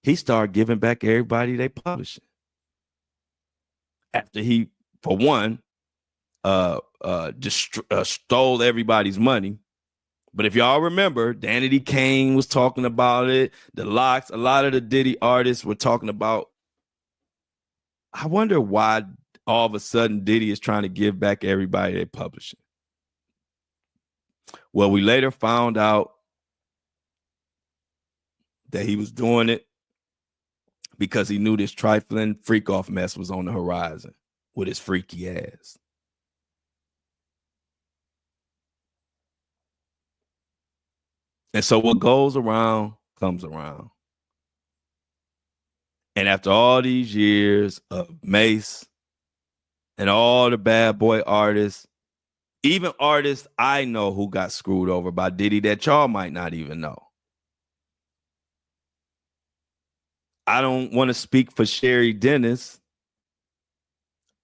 he started giving back everybody they publishing. After he, for one, just stole everybody's money. But if y'all remember, Danity Kane was talking about it. The Locks, a lot of the Diddy artists were talking about. I wonder why all of a sudden Diddy is trying to give back everybody they publishing. Well, we later found out that he was doing it because he knew this trifling freak-off mess was on the horizon with his freaky ass. And so what goes around comes around. And after all these years of Mace and all the bad boy artists, even artists I know who got screwed over by Diddy that y'all might not even know. I don't want to speak for Sherry Dennis,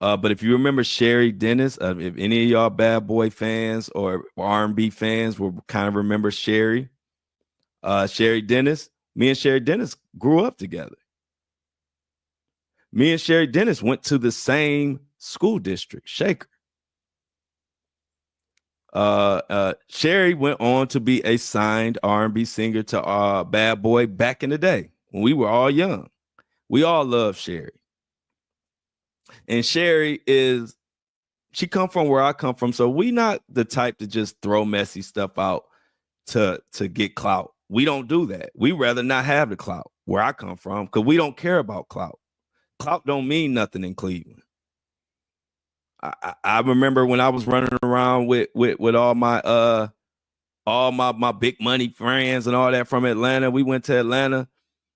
but if you remember Sherry Dennis, if any of y'all bad boy fans or R&B fans will kind of remember Sherry Dennis, me and Sherry Dennis grew up together. Me and Sherry Dennis went to the same school district, Shaker. Sherry went on to be a signed R&B singer to Bad Boy back in the day when we were all young. We all love Sherry. And Sherry she come from where I come from, so we not the type to just throw messy stuff out to get clout. We don't do that. We rather not have the clout where I come from because we don't care about clout. Clout don't mean nothing in Cleveland. I remember when I was running around with all my big money friends and all that from Atlanta. We went to Atlanta.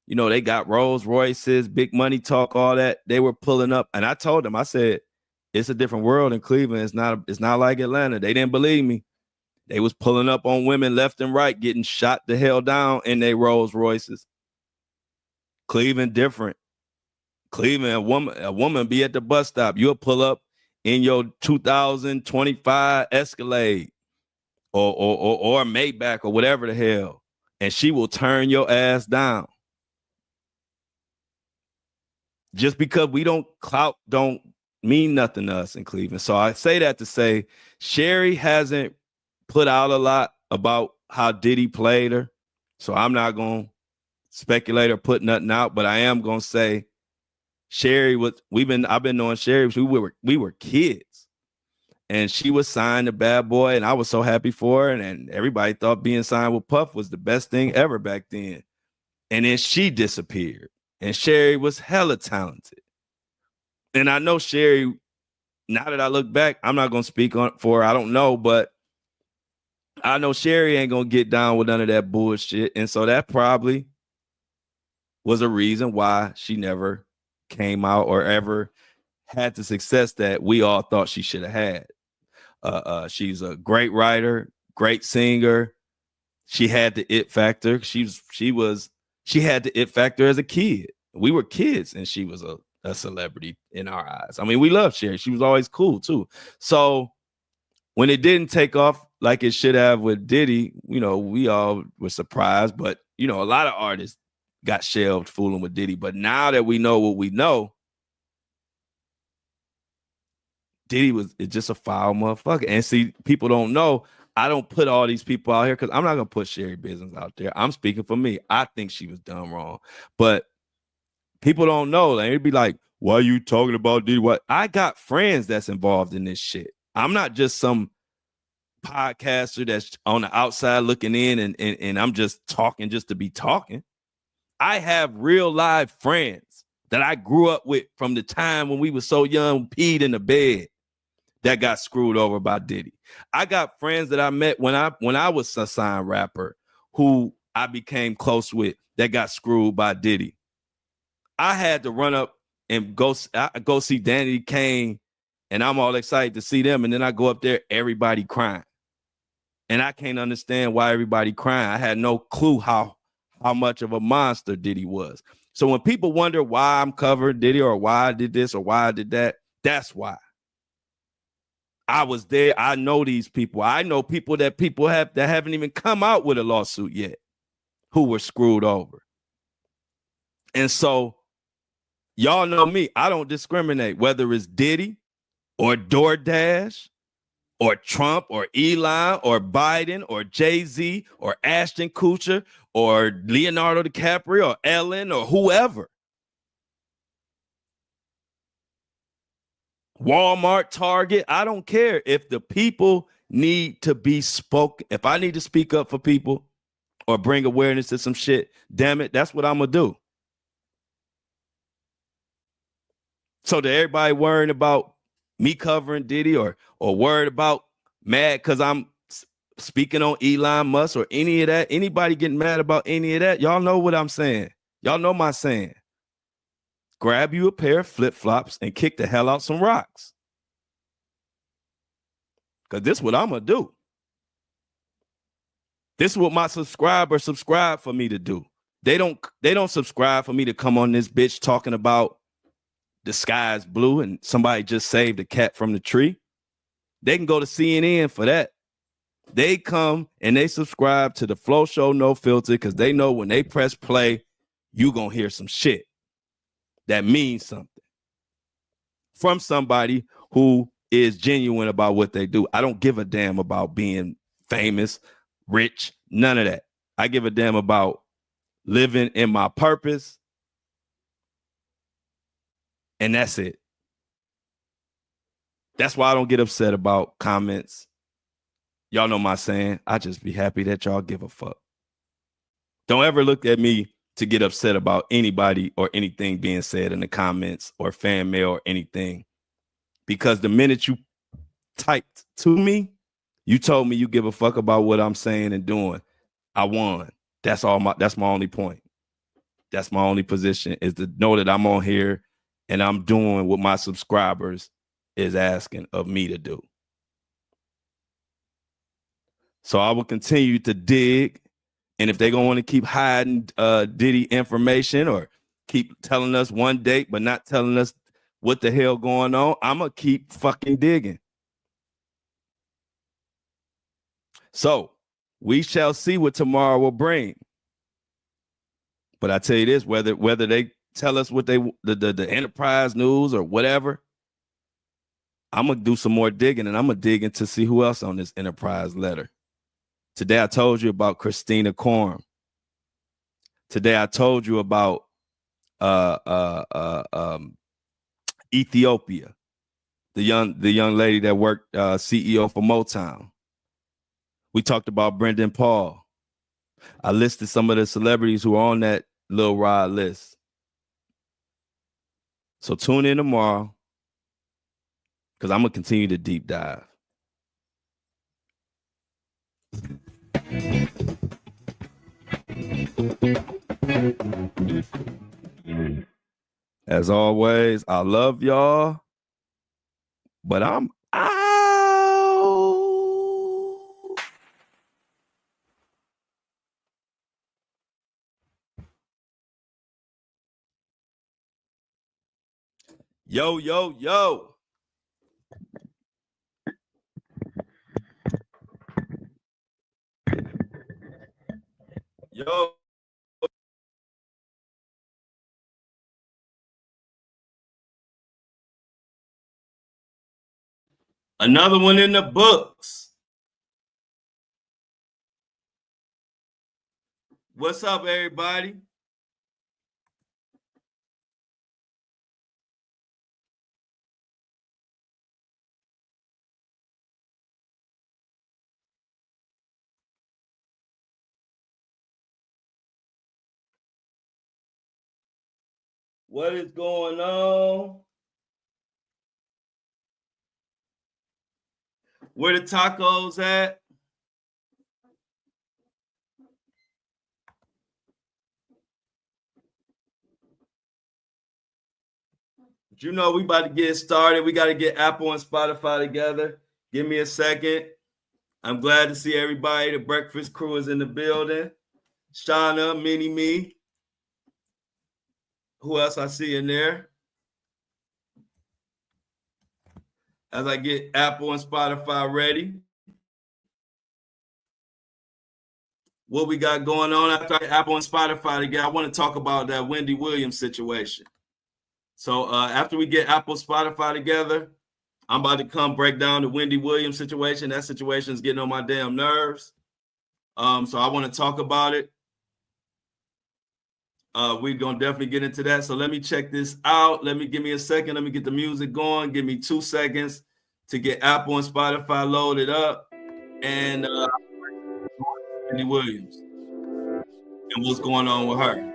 You know, they got Rolls Royces, big money talk, all that. They were pulling up. And I told them, I said, it's a different world in Cleveland. It's not like Atlanta. They didn't believe me. They was pulling up on women left and right, getting shot the hell down in their Rolls Royces. Cleveland different. Cleveland, a woman be at the bus stop. You'll pull up in your 2025 Escalade or Maybach or whatever the hell, and she will turn your ass down. Just because clout don't mean nothing to us in Cleveland. So I say that to say Sherry hasn't put out a lot about how Diddy played her. So I'm not going to speculate or put nothing out, but I am going to say Sherry I've been knowing Sherry. We were kids, and she was signed to Bad Boy, and I was so happy for her. And everybody thought being signed with Puff was the best thing ever back then. And then she disappeared, and Sherry was hella talented. And I know Sherry, now that I look back, I'm not going to speak on for her. I don't know, but I know Sherry ain't going to get down with none of that bullshit. And so that probably was a reason why she never came out or ever had the success that we all thought she should have had. She's a great writer, great singer. She had the it factor. She had the it factor as a kid. We were kids, and she was a celebrity in our eyes. I mean, we loved Sherry. She was always cool too. So when it didn't take off like it should have with Diddy, you know, we all were surprised. But you know, a lot of artists got shelved fooling with Diddy. But now that we know what we know, Diddy was just a foul motherfucker. And see, people don't know. I don't put all these people out here because I'm not going to put Sherry business out there. I'm speaking for me. I think she was done wrong. But people don't know. Like, it'd be like, why are you talking about Diddy? What? I got friends that's involved in this shit. I'm not just some podcaster that's on the outside looking in and I'm just talking just to be talking. I have real live friends that I grew up with from the time when we were so young, peed in the bed, that got screwed over by Diddy. I got friends that I met when I was a signed rapper who I became close with that got screwed by Diddy. I had to run up and go see Danny Kane, and I'm all excited to see them. And then I go up there, everybody crying. And I can't understand why everybody crying. I had no clue how much of a monster Diddy was. So when people wonder why I'm covering Diddy or why I did this or why I did that, that's why. I was there. I know these people. I know people that haven't even come out with a lawsuit yet who were screwed over. And so y'all know me. I don't discriminate whether it's Diddy or DoorDash or Trump or Elon or Biden or Jay-Z or Ashton Kutcher or Leonardo DiCaprio or Ellen or whoever. Walmart, Target, I don't care. If the people need to be spoken, if I need to speak up for people or bring awareness to some shit, damn it, that's what I'm gonna do. So that everybody worrying about me covering Diddy or worried about mad because I'm speaking on Elon Musk or any of that, anybody getting mad about any of that, y'all know what I'm saying. Y'all know my saying. Grab you a pair of flip-flops and kick the hell out some rocks. Because this is what I'm going to do. This is what my subscribers subscribe for me to do. They don't subscribe for me to come on this bitch talking about the sky's blue and somebody just saved a cat from the tree. They can go to CNN for that. They come and they subscribe to the Flo Show No Filter because they know when they press play, you going to hear some shit that means something from somebody who is genuine about what they do. I don't give a damn about being famous, rich, none of that. I give a damn about living in my purpose, and that's it. That's why I don't get upset about comments. Y'all know my saying. I just be happy that y'all give a fuck. Don't ever look at me to get upset about anybody or anything being said in the comments or fan mail or anything. Because the minute you typed to me, you told me you give a fuck about what I'm saying and doing. I won. That's my only point. That's my only position, is to know that I'm on here and I'm doing what my subscribers is asking of me to do. So I will continue to dig. And if they're going to want to keep hiding Diddy information or keep telling us one date but not telling us what the hell going on, I'm going to keep fucking digging. So we shall see what tomorrow will bring. But I tell you this, whether they tell us what the Enterprise News or whatever, I'm going to do some more digging, and I'm going to dig in to see who else on this Enterprise letter. Today I told you about Kristina Khorram. Today I told you about Ethiopia, the young lady that worked CEO for Motown. We talked about Brendan Paul. I listed some of the celebrities who are on that Lil Rod list. So tune in tomorrow. because I'm gonna continue to deep dive. As always, I love y'all, but I'm out. Yo, yo, yo. Yo. Another one in the books. What's up, everybody? What is going on? Where the tacos at? But you know we about to get started. We got to get Apple and Spotify together. Give me a second. I'm glad to see everybody. The breakfast crew is in the building. Shauna, Mini Me. Who else I see in there? As I get Apple and Spotify ready. What we got going on after Apple and Spotify together? I want to talk about that Wendy Williams situation. So after we get Apple, Spotify together, I'm about to come break down the Wendy Williams situation. That situation is getting on my damn nerves. So I want to talk about it. We're going to definitely get into that. So let me check this out. Give me a second. Let me get the music going. Give me 2 seconds to get Apple and Spotify loaded up. And Wendy Williams and what's going on with her.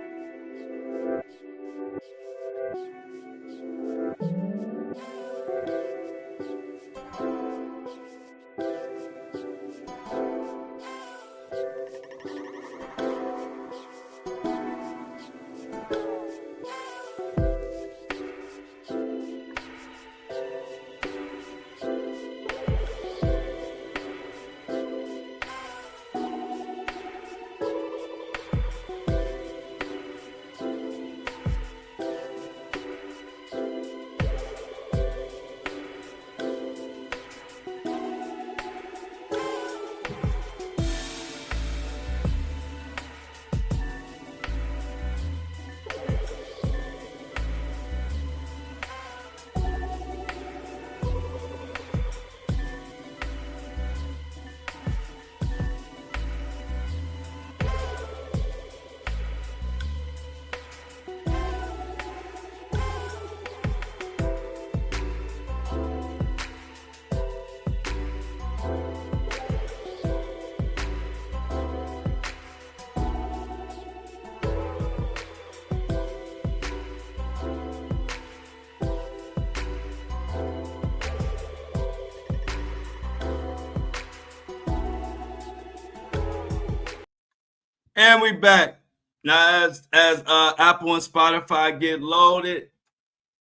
And we back. Now, as Apple and Spotify get loaded,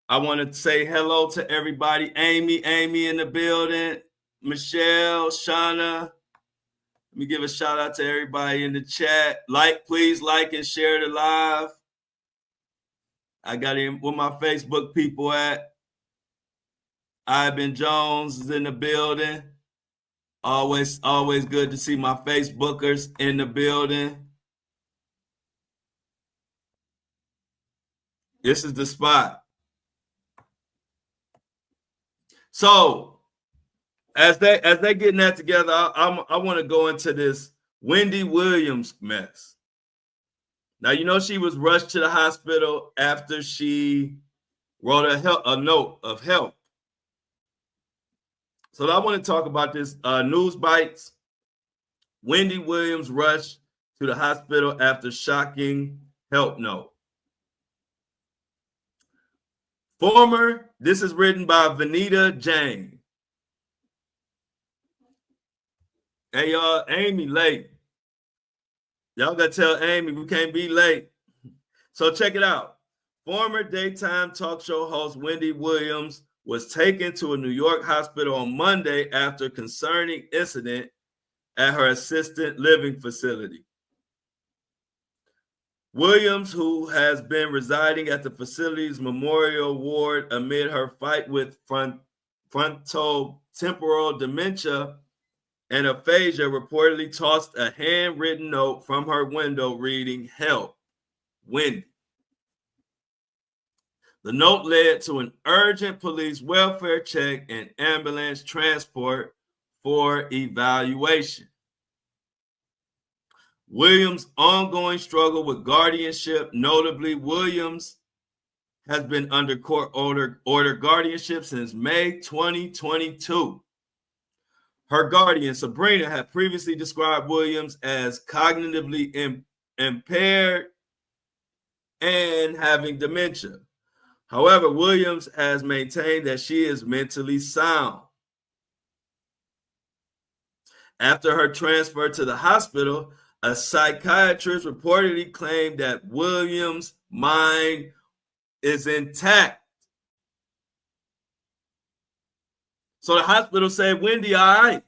I want to say hello to everybody. Amy in the building. Michelle, Shauna. Let me give a shout out to everybody in the chat. Please like and share the live. I got in where my Facebook people at. Ivan Jones is in the building. Always good to see my Facebookers in the building. This is the spot. So as they getting that together, I want to go into this Wendy Williams mess. Now, you know, she was rushed to the hospital after she wrote a note of help. So I want to talk about this news bites. Wendy Williams rushed to the hospital after shocking help note. This is written by Vanita Jane. Hey, y'all, Amy late. Y'all gotta tell Amy we can't be late. So check it out. Former daytime talk show host Wendy Williams was taken to a New York hospital on Monday after a concerning incident at her assisted living facility. Williams, who has been residing at the facility's memorial ward amid her fight with frontotemporal dementia and aphasia, reportedly tossed a handwritten note from her window reading, "Help, Wendy." The note led to an urgent police welfare check and ambulance transport for evaluation. Williams' ongoing struggle with guardianship, notably, Williams has been under court order guardianship since May 2022. Her guardian, Sabrina, had previously described Williams as cognitively impaired and having dementia. However, Williams has maintained that she is mentally sound. After her transfer to the hospital, a psychiatrist reportedly claimed that Williams' mind is intact. So the hospital said, Wendy, all right.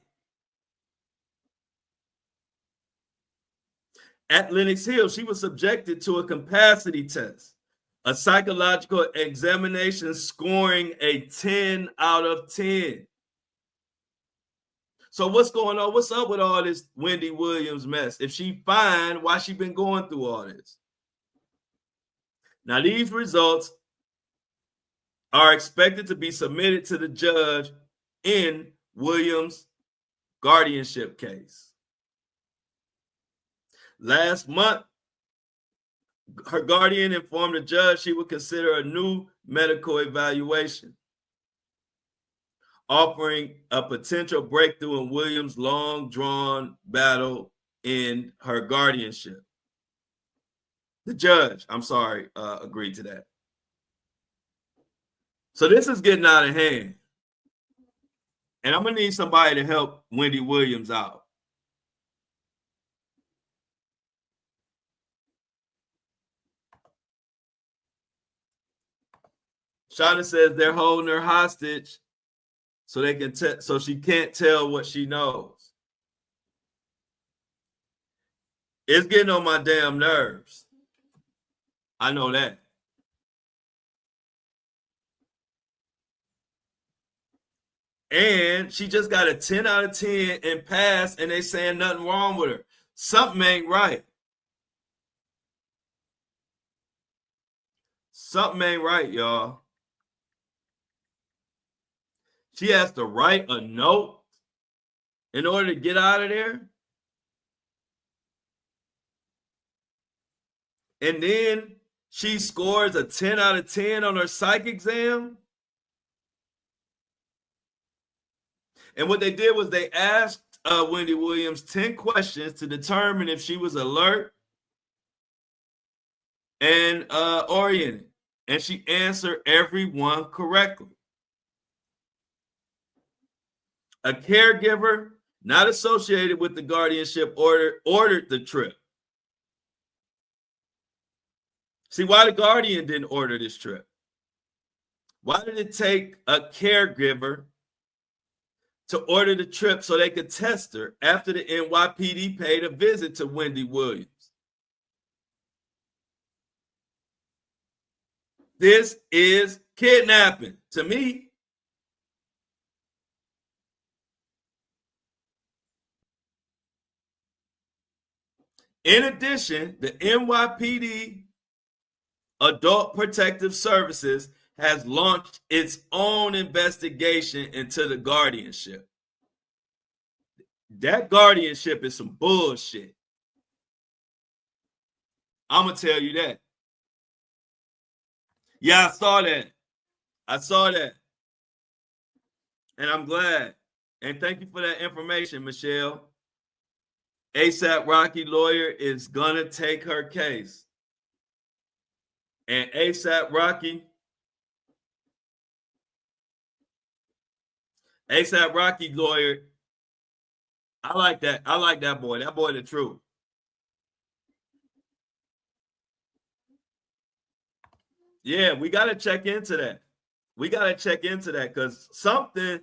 At Lenox Hill, she was subjected to a capacity test, a psychological examination scoring a 10 out of 10. So what's going on? What's up with all this Wendy Williams mess? If she fine, why she been going through all this? Now, these results are expected to be submitted to the judge in Williams' guardianship case. Last month, her guardian informed the judge she would consider a new medical evaluation, offering a potential breakthrough in Williams' long-drawn battle in her guardianship. The judge, agreed to that. So this is getting out of hand. And I'm going to need somebody to help Wendy Williams out. Shauna says they're holding her hostage so they can so she can't tell what she knows. It's getting on my damn nerves. I know that. And she just got a 10 out of 10 and passed, and they saying nothing wrong with her. Something ain't right. Something ain't right, y'all. She has to write a note in order to get out of there. And then she scores a 10 out of 10 on her psych exam. And what they did was they asked Wendy Williams 10 questions to determine if she was alert and oriented. And she answered every one correctly. A caregiver not associated with the guardianship ordered the trip. See, why the guardian didn't order this trip? Why did it take a caregiver to order the trip so they could test her after the NYPD paid a visit to Wendy Williams? This is kidnapping to me. In addition, the NYPD Adult Protective Services has launched its own investigation into the guardianship. That guardianship is some bullshit. I'm going to tell you that. Yeah, I saw that. And I'm glad. And thank you for that information, Michelle. ASAP Rocky lawyer is going to take her case. And ASAP Rocky lawyer, I like that. I like that boy. That boy the truth. Yeah, we gotta check into that. We gotta check into that because something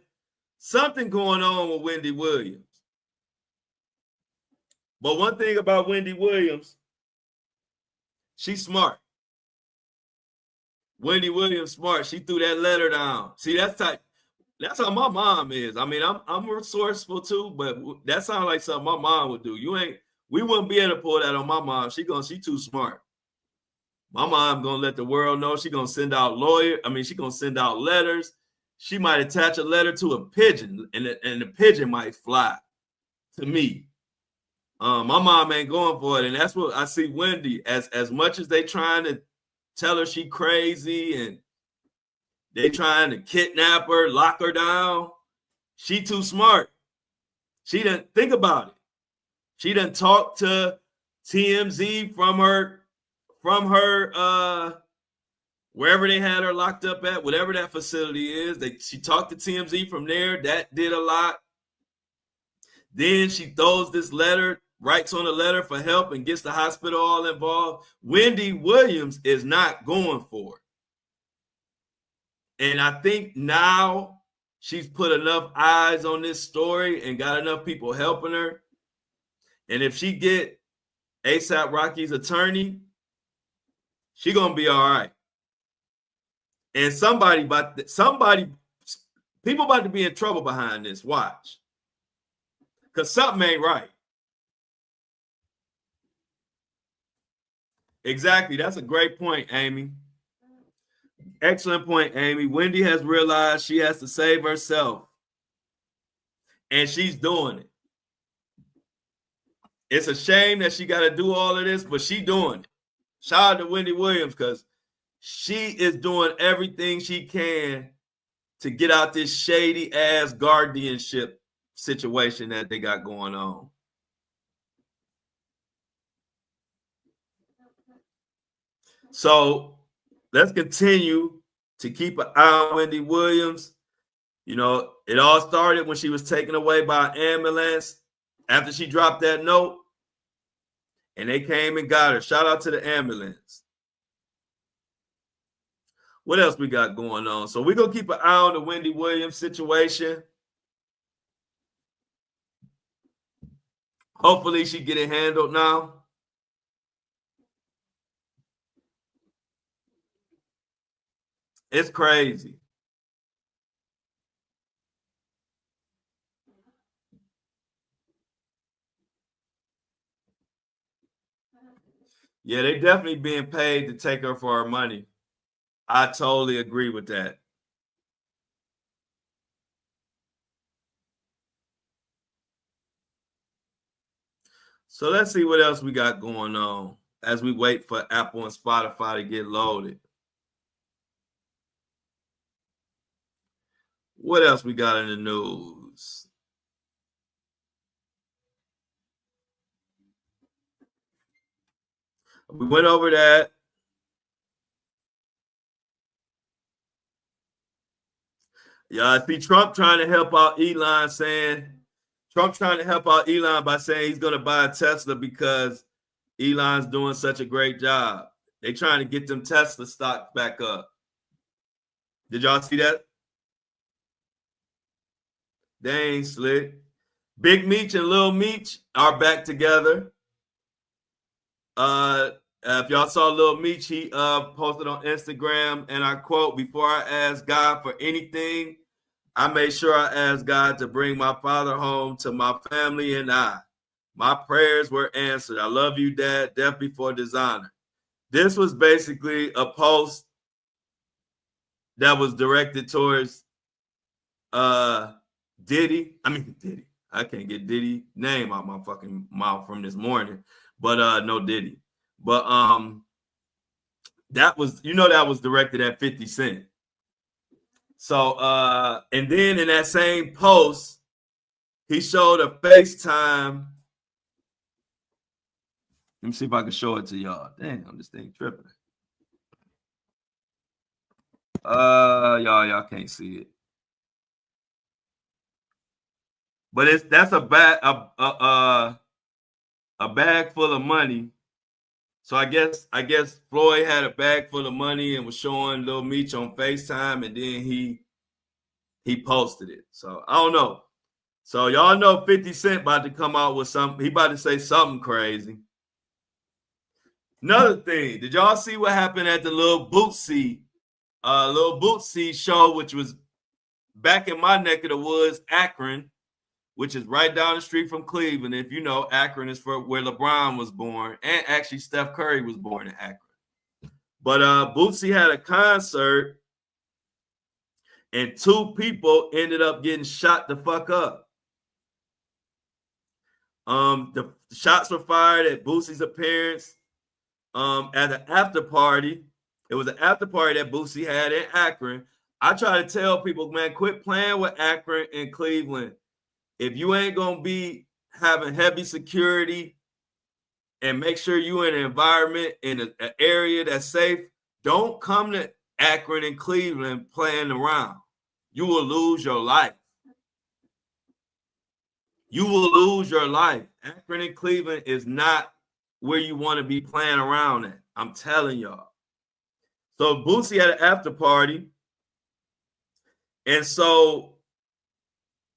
going on with Wendy Williams. But one thing about Wendy Williams, she's smart. Wendy Williams smart. She threw that letter down. See, that's how my mom is. I mean, I'm resourceful too, but that sounds like something my mom would do. We wouldn't be able to pull that on my mom. She too smart. My mom gonna let the world know. She gonna send out she gonna send out letters. She might attach a letter to a pigeon, and the pigeon might fly to me. My mom ain't going for it, and that's what I see. Wendy, as much as they trying to tell her she crazy and they trying to kidnap her, lock her down, she too smart. She didn't think about it. She didn't talk to TMZ from her wherever they had her locked up at, whatever that facility is. She talked to TMZ from there. That did a lot. Then she throws this letter, writes on a letter for help, and gets the hospital all involved. Wendy Williams is not going for it. And I think now she's put enough eyes on this story and got enough people helping her. And if she get ASAP Rocky's attorney, she gonna be all right. And people about to be in trouble behind this. Watch. Because something ain't right. Exactly. That's a great point, Amy. Excellent point, Amy. Wendy has realized she has to save herself. And she's doing it. It's a shame that she got to do all of this, but she's doing it. Shout out to Wendy Williams because she is doing everything she can to get out this shady ass guardianship situation that they got going on. So let's continue to keep an eye on Wendy Williams. You know, it all started when she was taken away by an ambulance after she dropped that note, and they came and got her. Shout out to the ambulance. What else we got going on? So we're going to keep an eye on the Wendy Williams situation. Hopefully she get it handled now. It's crazy. Yeah, they definitely being paid to take her for her money. I totally agree with that. So let's see what else we got going on as we wait for Apple and Spotify to get loaded. What else we got in the news? We went over that. Yeah, I see Trump trying to help out Elon by saying he's going to buy a Tesla because Elon's doing such a great job. They trying to get them Tesla stocks back up. Did y'all see that? They ain't slick. Big Meech and Lil Meech are back together. If y'all saw Lil Meech, he posted on Instagram, and I quote, "Before I ask God for anything, I made sure I asked God to bring my father home to my family and I. My prayers were answered. I love you, Dad. Death before dishonor." This was basically a post that was directed towards Diddy. I can't get Diddy name out my fucking mouth from this morning, but no Diddy. But that was directed at 50 Cent. So and then in that same post, he showed a FaceTime. Let me see if I can show it to y'all. Damn, this thing tripping. Y'all can't see it. But that's a bag full of money. So I guess Floyd had a bag full of money and was showing Lil Meech on FaceTime, and then he posted it. So I don't know. So y'all know 50 Cent about to come out with something. He about to say something crazy. Another thing, did y'all see what happened at the Lil Bootsy show, which was back in my neck of the woods, Akron, which is right down the street from Cleveland. If you know, Akron is where LeBron was born, and actually Steph Curry was born in Akron. But Bootsy had a concert, and 2 people ended up getting shot the fuck up. The shots were fired at Bootsy's appearance at an after party. It was an after party that Bootsy had in Akron. I try to tell people, man, quit playing with Akron and Cleveland. If you ain't gonna be having heavy security and make sure you in an environment in an area that's safe, don't come to Akron and Cleveland playing around. You will lose your life. You will lose your life. Akron and Cleveland is not where you want to be playing around at. I'm telling y'all. So Bootsy had an after party. And so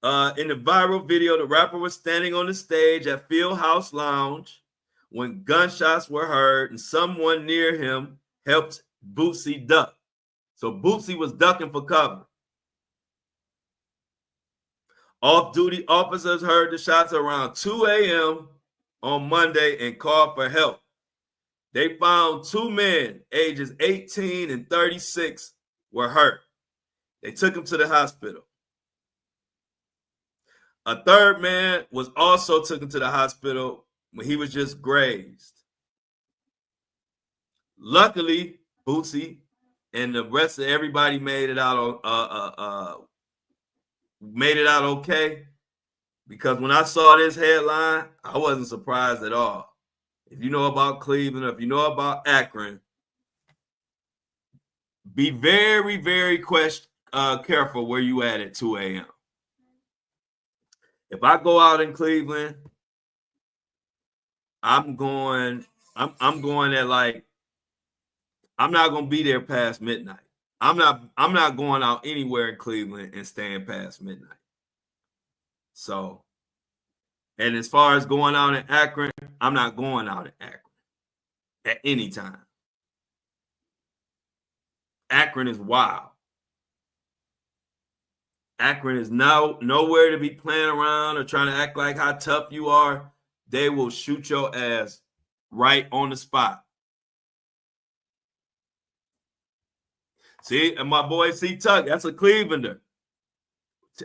in the viral video, the rapper was standing on the stage at Field House Lounge when gunshots were heard and someone near him helped Bootsy duck. So Bootsy was ducking for cover. Off-duty officers heard the shots around 2 a.m. on Monday and called for help. They found 2 men, ages 18 and 36, were hurt. They took him to the hospital. A third man was also taken to the hospital when he was just grazed. Luckily, Bootsy and the rest of everybody made it out okay, because when I saw this headline, I wasn't surprised at all. If you know about Cleveland, or if you know about Akron, be very, very careful where you at 2 a.m. If I go out in Cleveland, I'm going at like, I'm not gonna be there past midnight. I'm not going out anywhere in Cleveland and staying past midnight. So, and as far as going out in Akron, I'm not going out in Akron at any time. Akron is wild. Akron is nowhere to be playing around or trying to act like how tough you are. They will shoot your ass right on the spot. See, and my boy C Tuck, that's a Clevelander.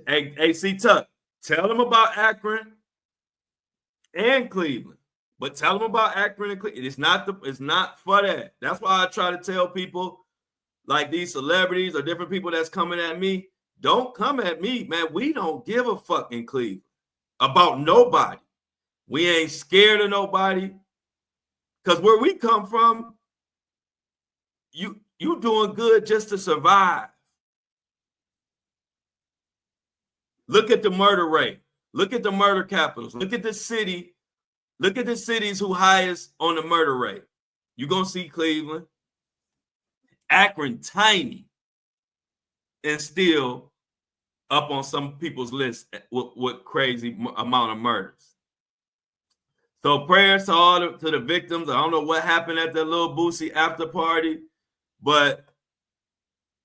Hey, C Tuck, tell them about Akron and Cleveland, but tell them about Akron and Cleveland. It's not for that. That's why I try to tell people, like these celebrities or different people that's coming at me, don't come at me, man. We don't give a fuck in Cleveland about nobody. We ain't scared of nobody, because where we come from, you doing good just to survive. Look at the murder rate. Look at the murder capitals. Look at the city. Look at the cities who highest on the murder rate. You're going to see Cleveland. Akron, tiny, and still up on some people's list with crazy amount of murders. So prayers to the victims. I don't know what happened at the Lil Bootsy after party, but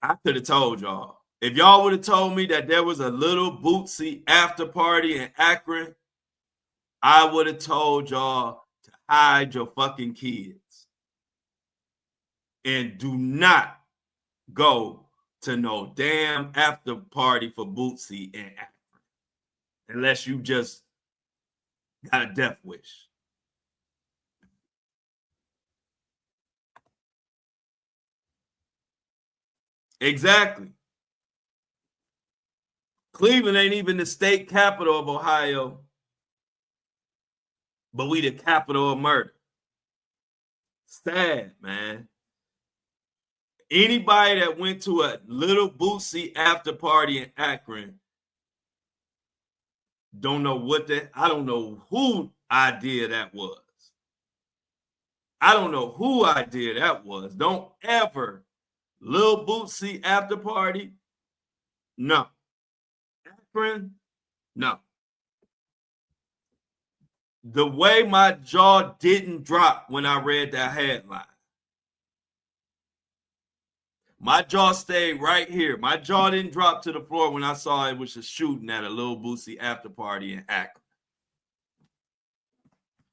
I could have told y'all. If y'all would have told me that there was a Lil Bootsy after party in Akron, I would have told y'all to hide your fucking kids. And do not go to no damn after party for Bootsy in Akron. Unless you just got a death wish. Exactly. Cleveland ain't even the state capital of Ohio, but we the capital of murder. Sad, man. Anybody that went to a Lil Bootsy after party in Akron, Don't know what that, I don't know who idea that was. I don't know who idea that was. Don't ever Lil Bootsy after party. No. Akron, no. The way my jaw didn't drop when I read that headline. My jaw stayed right here. My jaw didn't drop to the floor when I saw it was a shooting at a Lil Bootsy after party in Akron.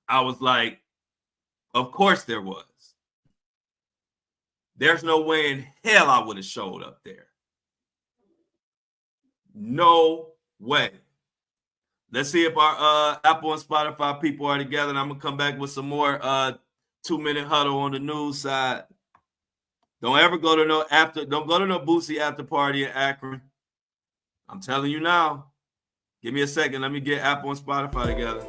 I was like, of course there was. There's no way in hell I would have showed up there. No way. Let's see if our Apple and Spotify people are together. And I'm gonna come back with some more 2-minute huddle on the news side. Don't ever go to no Bootsy after party in Akron. I'm telling you now. Give me a second. Let me get Apple and Spotify together.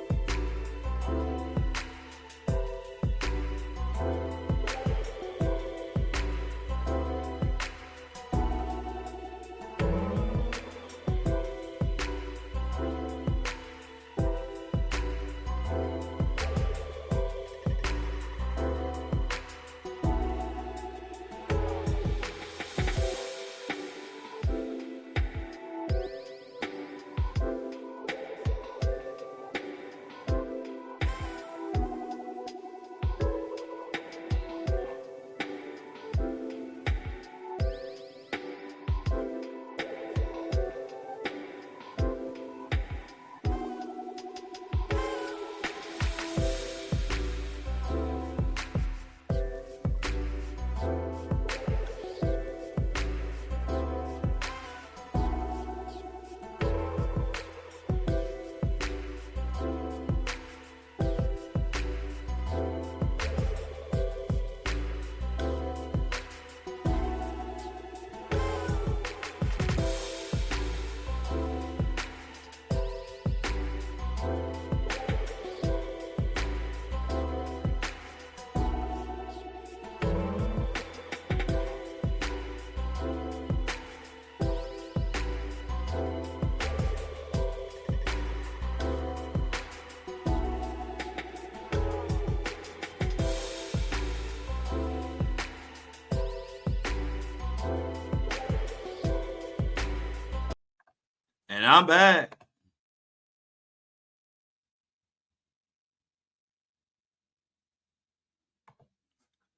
And I'm back.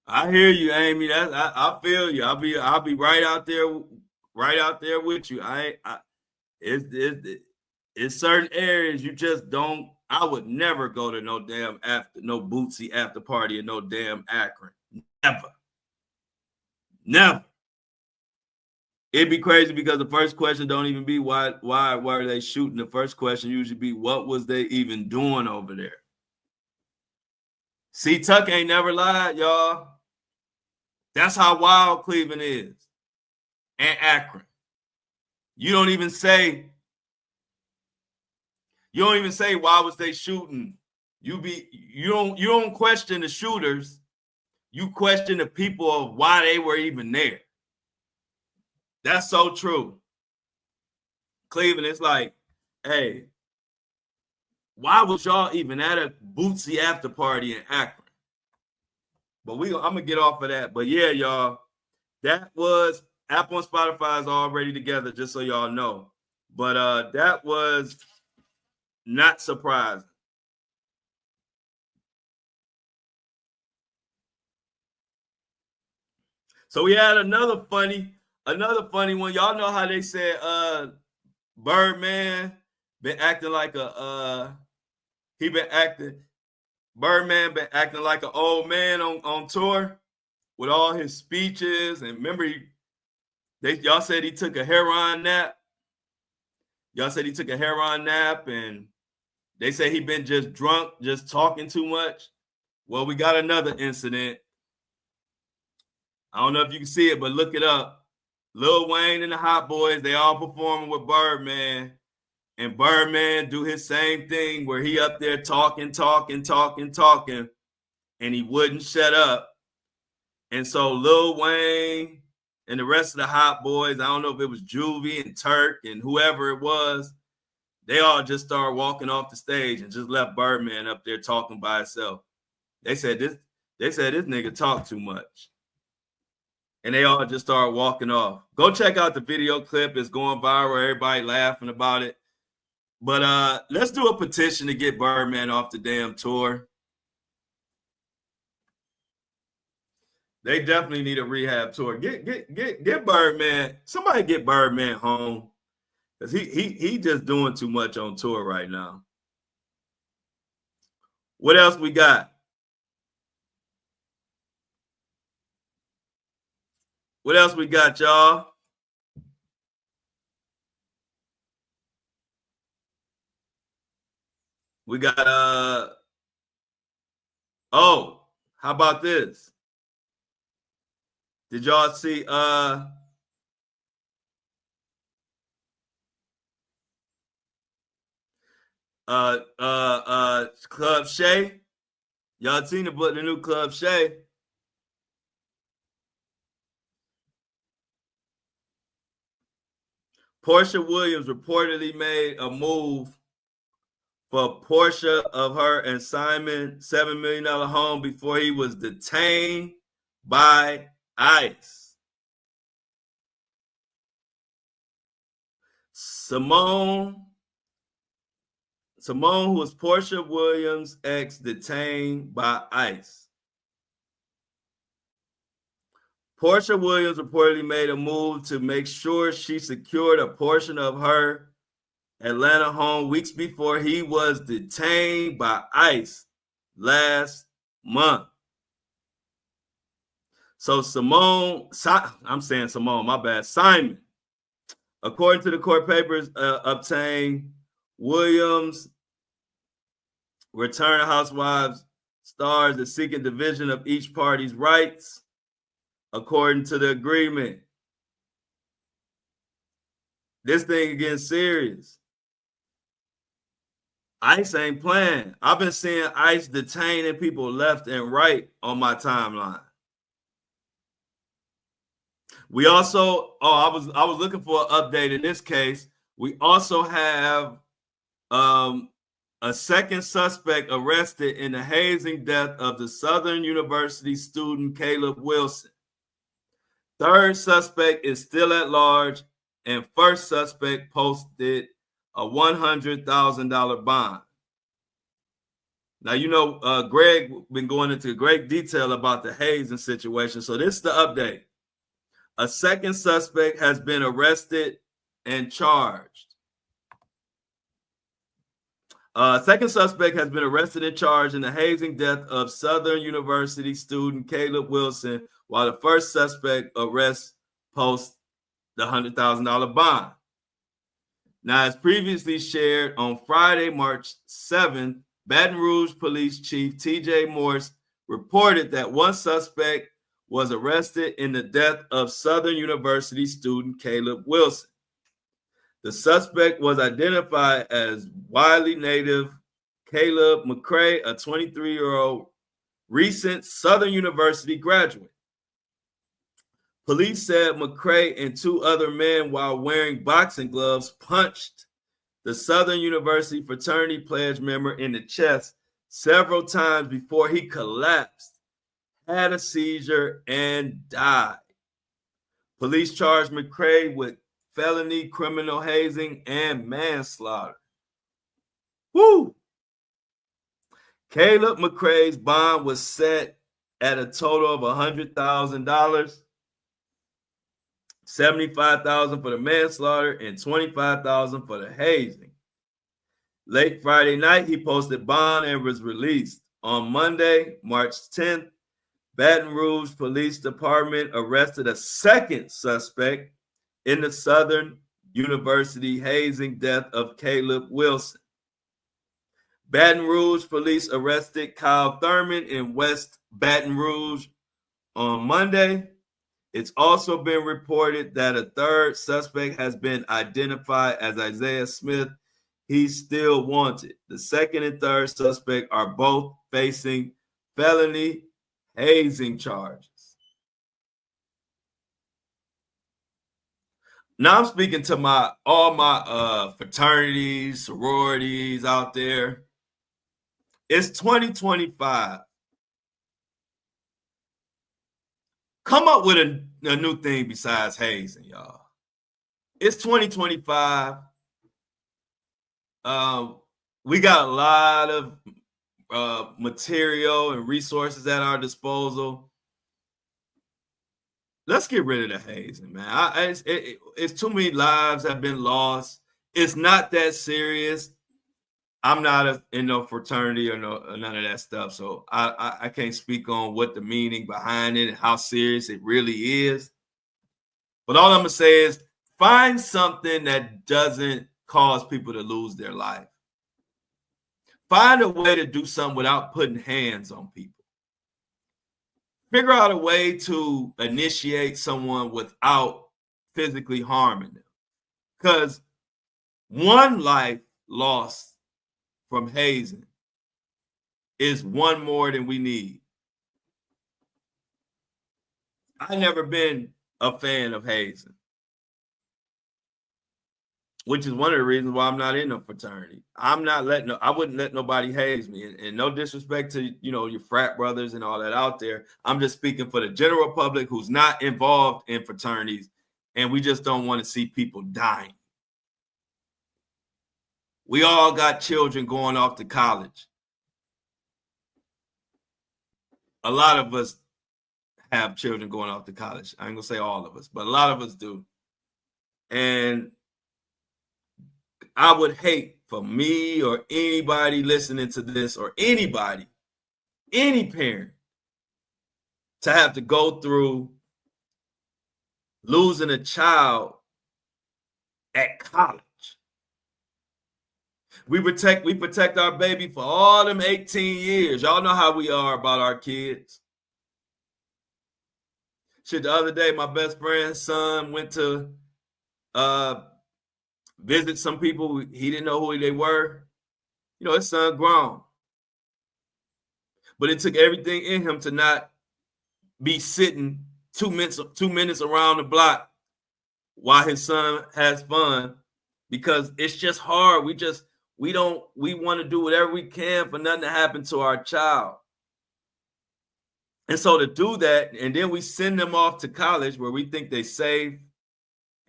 I hear you, Amy. I feel you. I'll be right out there with you. It's certain areas you just don't. I would never go to no Bootsy after party in no damn Akron. Never. It'd be crazy because the first question don't even be why are they shooting? The first question usually be what was they even doing over there? See, Tuck ain't never lied, y'all. That's how wild Cleveland is. And Akron. You don't even say why was they shooting. You don't question the shooters. You question the people of why they were even there. That's so true. Cleveland, it's like, hey, why was y'all even at a Bootsy after party in Akron? But I'm gonna get off of that. But yeah, y'all, that was Apple and Spotify is already together, just so y'all know. But that was not surprising. So we had another funny one. Y'all know how they said Birdman been acting like Birdman been acting like an old man on tour with all his speeches. And remember, y'all said he took a heroin nap. And they say he been just drunk, just talking too much. Well, we got another incident. I don't know if you can see it, but look it up. Lil Wayne and the Hot Boys, they all performing with Birdman. And Birdman do his same thing where he up there talking, and he wouldn't shut up. And so Lil Wayne and the rest of the Hot Boys, I don't know if it was Juvie and Turk and whoever it was, They all just started walking off the stage and just left Birdman up there talking by himself. They said this nigga talk too much. And they all just started walking off. Go check out the video clip. It's going viral. Everybody laughing about it. But let's do a petition to get Birdman off the damn tour. They definitely need a rehab tour. Get Birdman. Somebody get Birdman home. Because he just doing too much on tour right now. What else we got? What else we got, y'all? We got how about this? Did y'all see Club Shay? Y'all seen the new Club Shay? Portia Williams reportedly made a move for Portia of her and Simon $7 million home before he was detained by ICE. Simone, who was Portia Williams' ex, detained by ICE. Portia Williams reportedly made a move to make sure she secured a portion of her Atlanta home weeks before he was detained by ICE last month. So Simone, my bad, Simon. According to the court papers obtained, Williams Return Housewives stars the seeking division of each party's rights according to the agreement. This thing getting serious. ICE ain't playing. I've been seeing ICE detaining people left and right on my timeline. We also, I was looking for an update in this case. We also have a second suspect arrested in the hazing death of the Southern University student Caleb Wilson. Third suspect is still at large, and first suspect posted a $100,000 bond. Now, you know, Greg been going into great detail about the hazing situation. So this is the update. A second suspect has been arrested and charged. Second suspect has been arrested and charged in the hazing death of Southern University student Caleb Wilson, while the first suspect arrest posts the $100,000 bond. Now, as previously shared on Friday, March 7th, Baton Rouge Police Chief T.J. Morse reported that one suspect was arrested in the death of Southern University student Caleb Wilson. The suspect was identified as Wiley native Caleb McCray, a 23-year-old recent Southern University graduate. Police said McCray and two other men, while wearing boxing gloves, punched the Southern University fraternity pledge member in the chest several times before he collapsed, had a seizure, and died. Police charged McCray with felony criminal hazing and manslaughter. Woo! Caleb McCray's bond was set at a total of $100,000, $75,000 for the manslaughter, and $25,000 for the hazing. Late Friday night, he posted bond and was released. On Monday, March 10th, Baton Rouge Police Department arrested a second suspect in the Southern University hazing death of Caleb Wilson. Baton Rouge police arrested Kyle Thurman in West Baton Rouge on Monday. It's also been reported that a third suspect has been identified as Isaiah Smith. He's still wanted. The second and third suspect are both facing felony hazing charges. Now I'm speaking to all my fraternities, sororities out there. It's 2025. Come up with a new thing besides hazing, y'all. It's 2025. We got a lot of material and resources at our disposal. Let's get rid of the hazing, man. It's too many lives have been lost. It's not that serious. I'm not in no fraternity or none of that stuff, so I can't speak on what the meaning behind it and how serious it really is. But all I'm gonna say is find something that doesn't cause people to lose their life. Find a way to do something without putting hands on people. Figure out a way to initiate someone without physically harming them. Because one life lost from hazing is one more than we need. I've never been a fan of hazing, which is one of the reasons why I'm not in a fraternity. I wouldn't let nobody haze me. And no disrespect to, your frat brothers and all that out there. I'm just speaking for the general public who's not involved in fraternities, and we just don't want to see people dying. We all got children going off to college. A lot of us have children going off to college. I ain't gonna say all of us, but a lot of us do. And I would hate for me or anybody listening to this, or anybody, any parent, to have to go through losing a child at college. We protect our baby for all them 18 years. Y'all know how we are about our kids. Shit, the other day, my best friend's son went to visit some people. He didn't know who they were. His son grown. But it took everything in him to not be sitting 2 minutes around the block while his son has fun, because it's just hard. We want to do whatever we can for nothing to happen to our child. And so to do that, and then we send them off to college where we think they're safe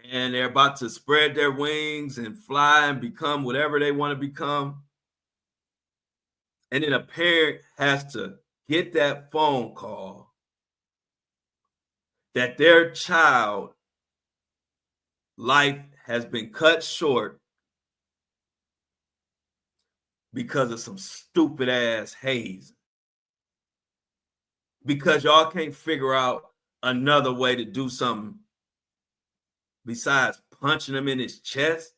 and they're about to spread their wings and fly and become whatever they want to become. And then a parent has to get that phone call that their child life has been cut short because of some stupid ass haze. Because y'all can't figure out another way to do something besides punching him in his chest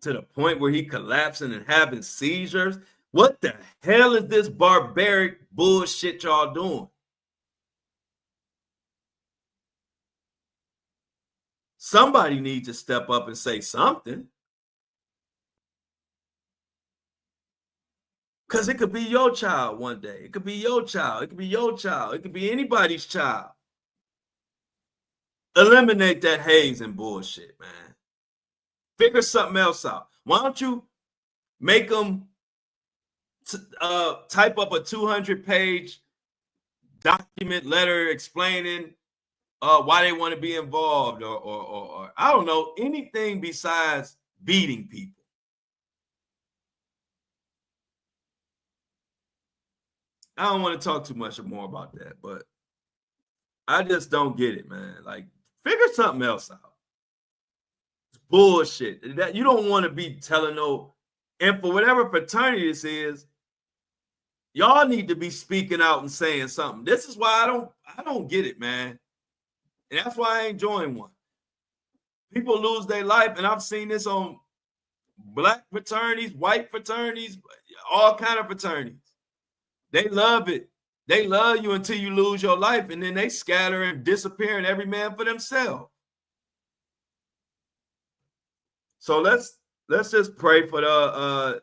to the point where he collapsing and having seizures. What the hell is this barbaric bullshit y'all doing? Somebody needs to step up and say something. Because it could be your child one day. It could be your child. It could be your child. It could be anybody's child. Eliminate that hazing bullshit, man. Figure something else out. Why don't you make them type up a 200-page document letter explaining why they want to be involved, or I don't know, anything besides beating people. I don't want to talk too much more about that, but I just don't get it, man. Like, figure something else out. It's bullshit. That you don't want to be telling no, and for whatever fraternity this is, y'all need to be speaking out and saying something. This is why I don't get it, man. And that's why I ain't joined one. People lose their life, and I've seen this on black fraternities, white fraternities, all kind of fraternities. They love it. They love you until you lose your life, and then they scatter and disappear, and every man for themselves. So let's just pray for the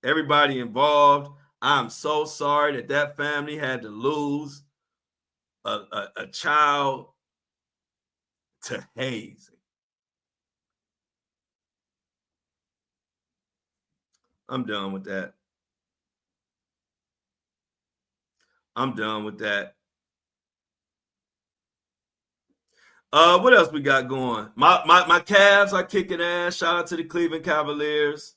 everybody involved. I'm so sorry that family had to lose a child to hazing. I'm done with that. I'm done with that. What else we got going? My Cavs are kicking ass. Shout out to the Cleveland Cavaliers.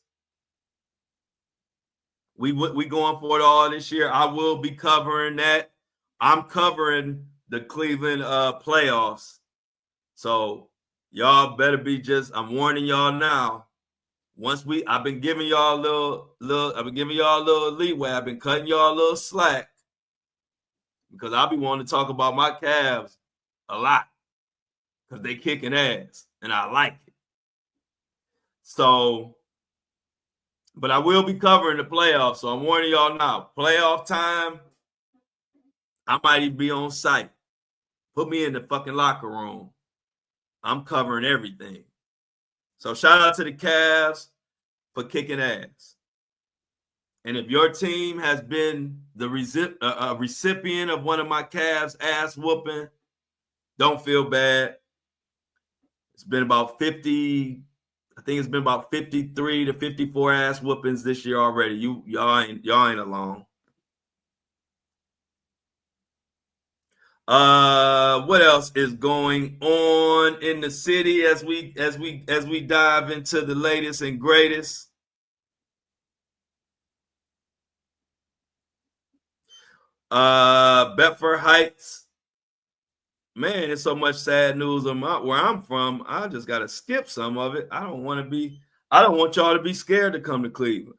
We going for it all this year. I will be covering that. I'm covering the Cleveland playoffs. So y'all better be I'm warning y'all now. I've been giving y'all a little leeway. I've been cutting y'all a little slack because I'll be wanting to talk about my Cavs a lot because they kicking ass and I like it. So, but I will be covering the playoffs. So I'm warning y'all now. Playoff time, I might even be on site. Put me in the fucking locker room. I'm covering everything. So shout out to the Cavs for kicking ass. And if your team has been the recipient of one of my Cavs ass whooping, don't feel bad. It's been about 50, I think it's been about 53 to 54 ass whoopings this year already. Y'all ain't alone. What else is going on in the city as we dive into the latest and greatest? Bedford Heights. Man, there's so much sad news on where I'm from. I just gotta skip some of it. I don't want y'all to be scared to come to Cleveland.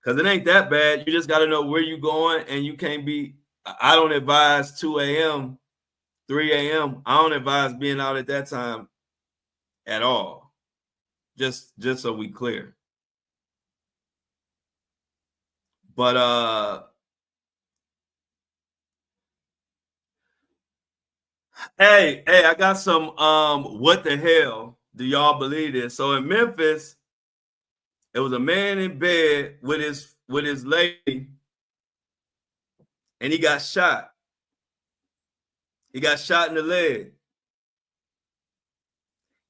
Because it ain't that bad. You just gotta know where you're going, and you can't be. I don't advise 2 a.m., 3 a.m. I don't advise being out at that time at all. Just so we clear. But hey, I got some what the hell do y'all believe this? So in Memphis, it was a man in bed with his lady, and he got shot. He got shot in the leg.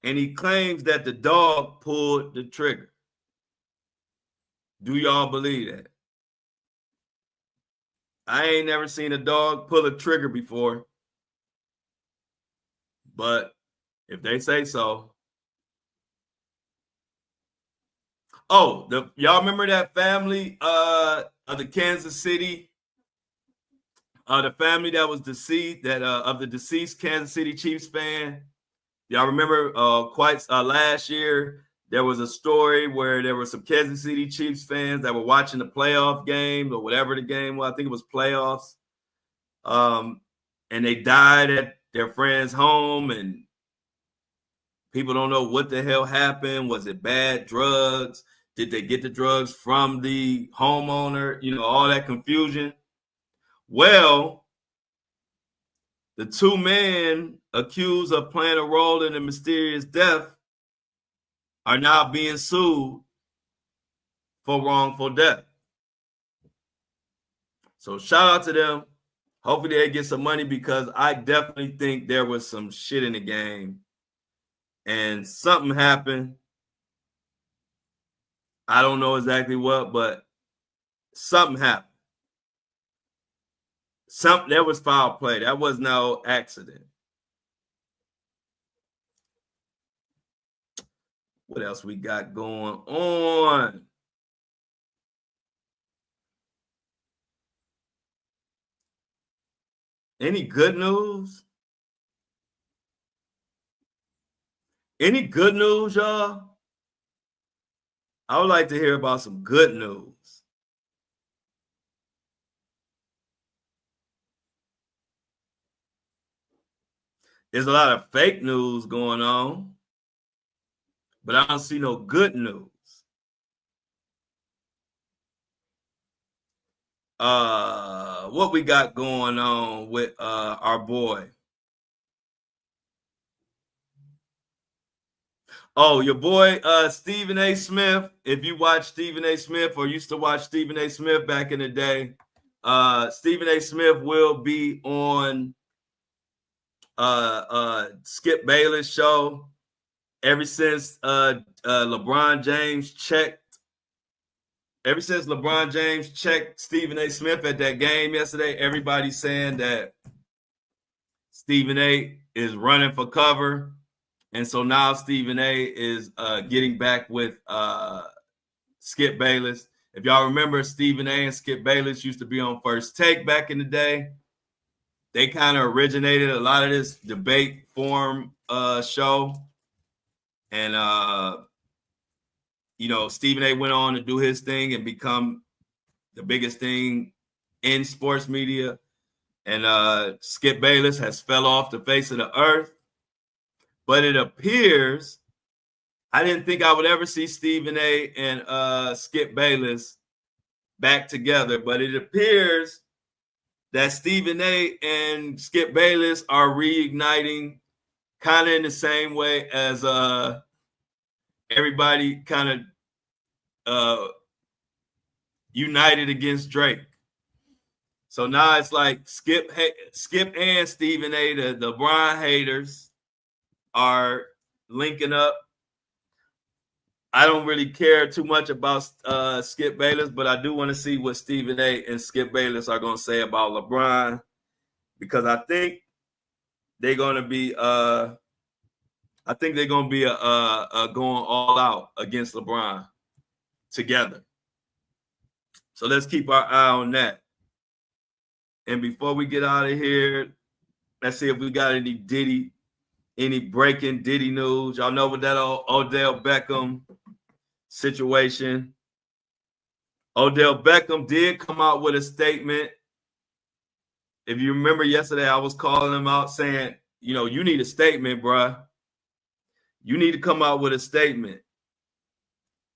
And he claims that the dog pulled the trigger. Do y'all believe that? I ain't never seen a dog pull a trigger before. But if they say so. Oh, y'all remember that family of the Kansas City? The family that was deceased, of the deceased Kansas City Chiefs fan. Y'all remember last year, there was a story where there were some Kansas City Chiefs fans that were watching the playoff game or whatever the game was. I think it was playoffs. And they died at their friend's home, and people don't know what the hell happened. Was it bad drugs? Did they get the drugs from the homeowner? You know, all that confusion. Well, the two men accused of playing a role in the mysterious death are now being sued for wrongful death. So shout out to them. Hopefully they get some money, because I definitely think there was some shit in the game and something happened. I don't know exactly what, but something happened. There was foul play. That was no accident. What else we got going on? Any good news? Any good news, y'all? I would like to hear about some good news. There's a lot of fake news going on, but I don't see no good news. What we got going on with our boy? Oh, your boy Stephen A. Smith. If you watch Stephen A. Smith or used to watch Stephen A. Smith back in the day, Stephen A. Smith will be on Skip Bayless show ever since LeBron James checked ever since LeBron James checked Stephen A. Smith at that game yesterday, everybody's saying that Stephen A. is running for cover. And so now Stephen A. is getting back with Skip Bayless. If y'all remember, Stephen A. and Skip Bayless used to be on First Take back in the day. They kind of originated a lot of this debate forum show. And, Stephen A. went on to do his thing and become the biggest thing in sports media. And Skip Bayless has fell off the face of the earth. But it appears, I didn't think I would ever see Stephen A. and Skip Bayless back together. But it appears that Stephen A. and Skip Bayless are reigniting kind of in the same way as everybody kind of united against Drake. So now it's like Skip and Stephen A., the LeBron haters, are linking up. I don't really care too much about Skip Bayless, but I do want to see what Stephen A. and Skip Bayless are going to say about LeBron, because I think they're going to be going all out against LeBron together. So let's keep our eye on that. And before we get out of here, let's see if we got any breaking Diddy news. Y'all know what that Odell Beckham situation. Odell Beckham did come out with a statement. If you remember yesterday, I was calling him out saying, you need a statement, bruh. You need to come out with a statement.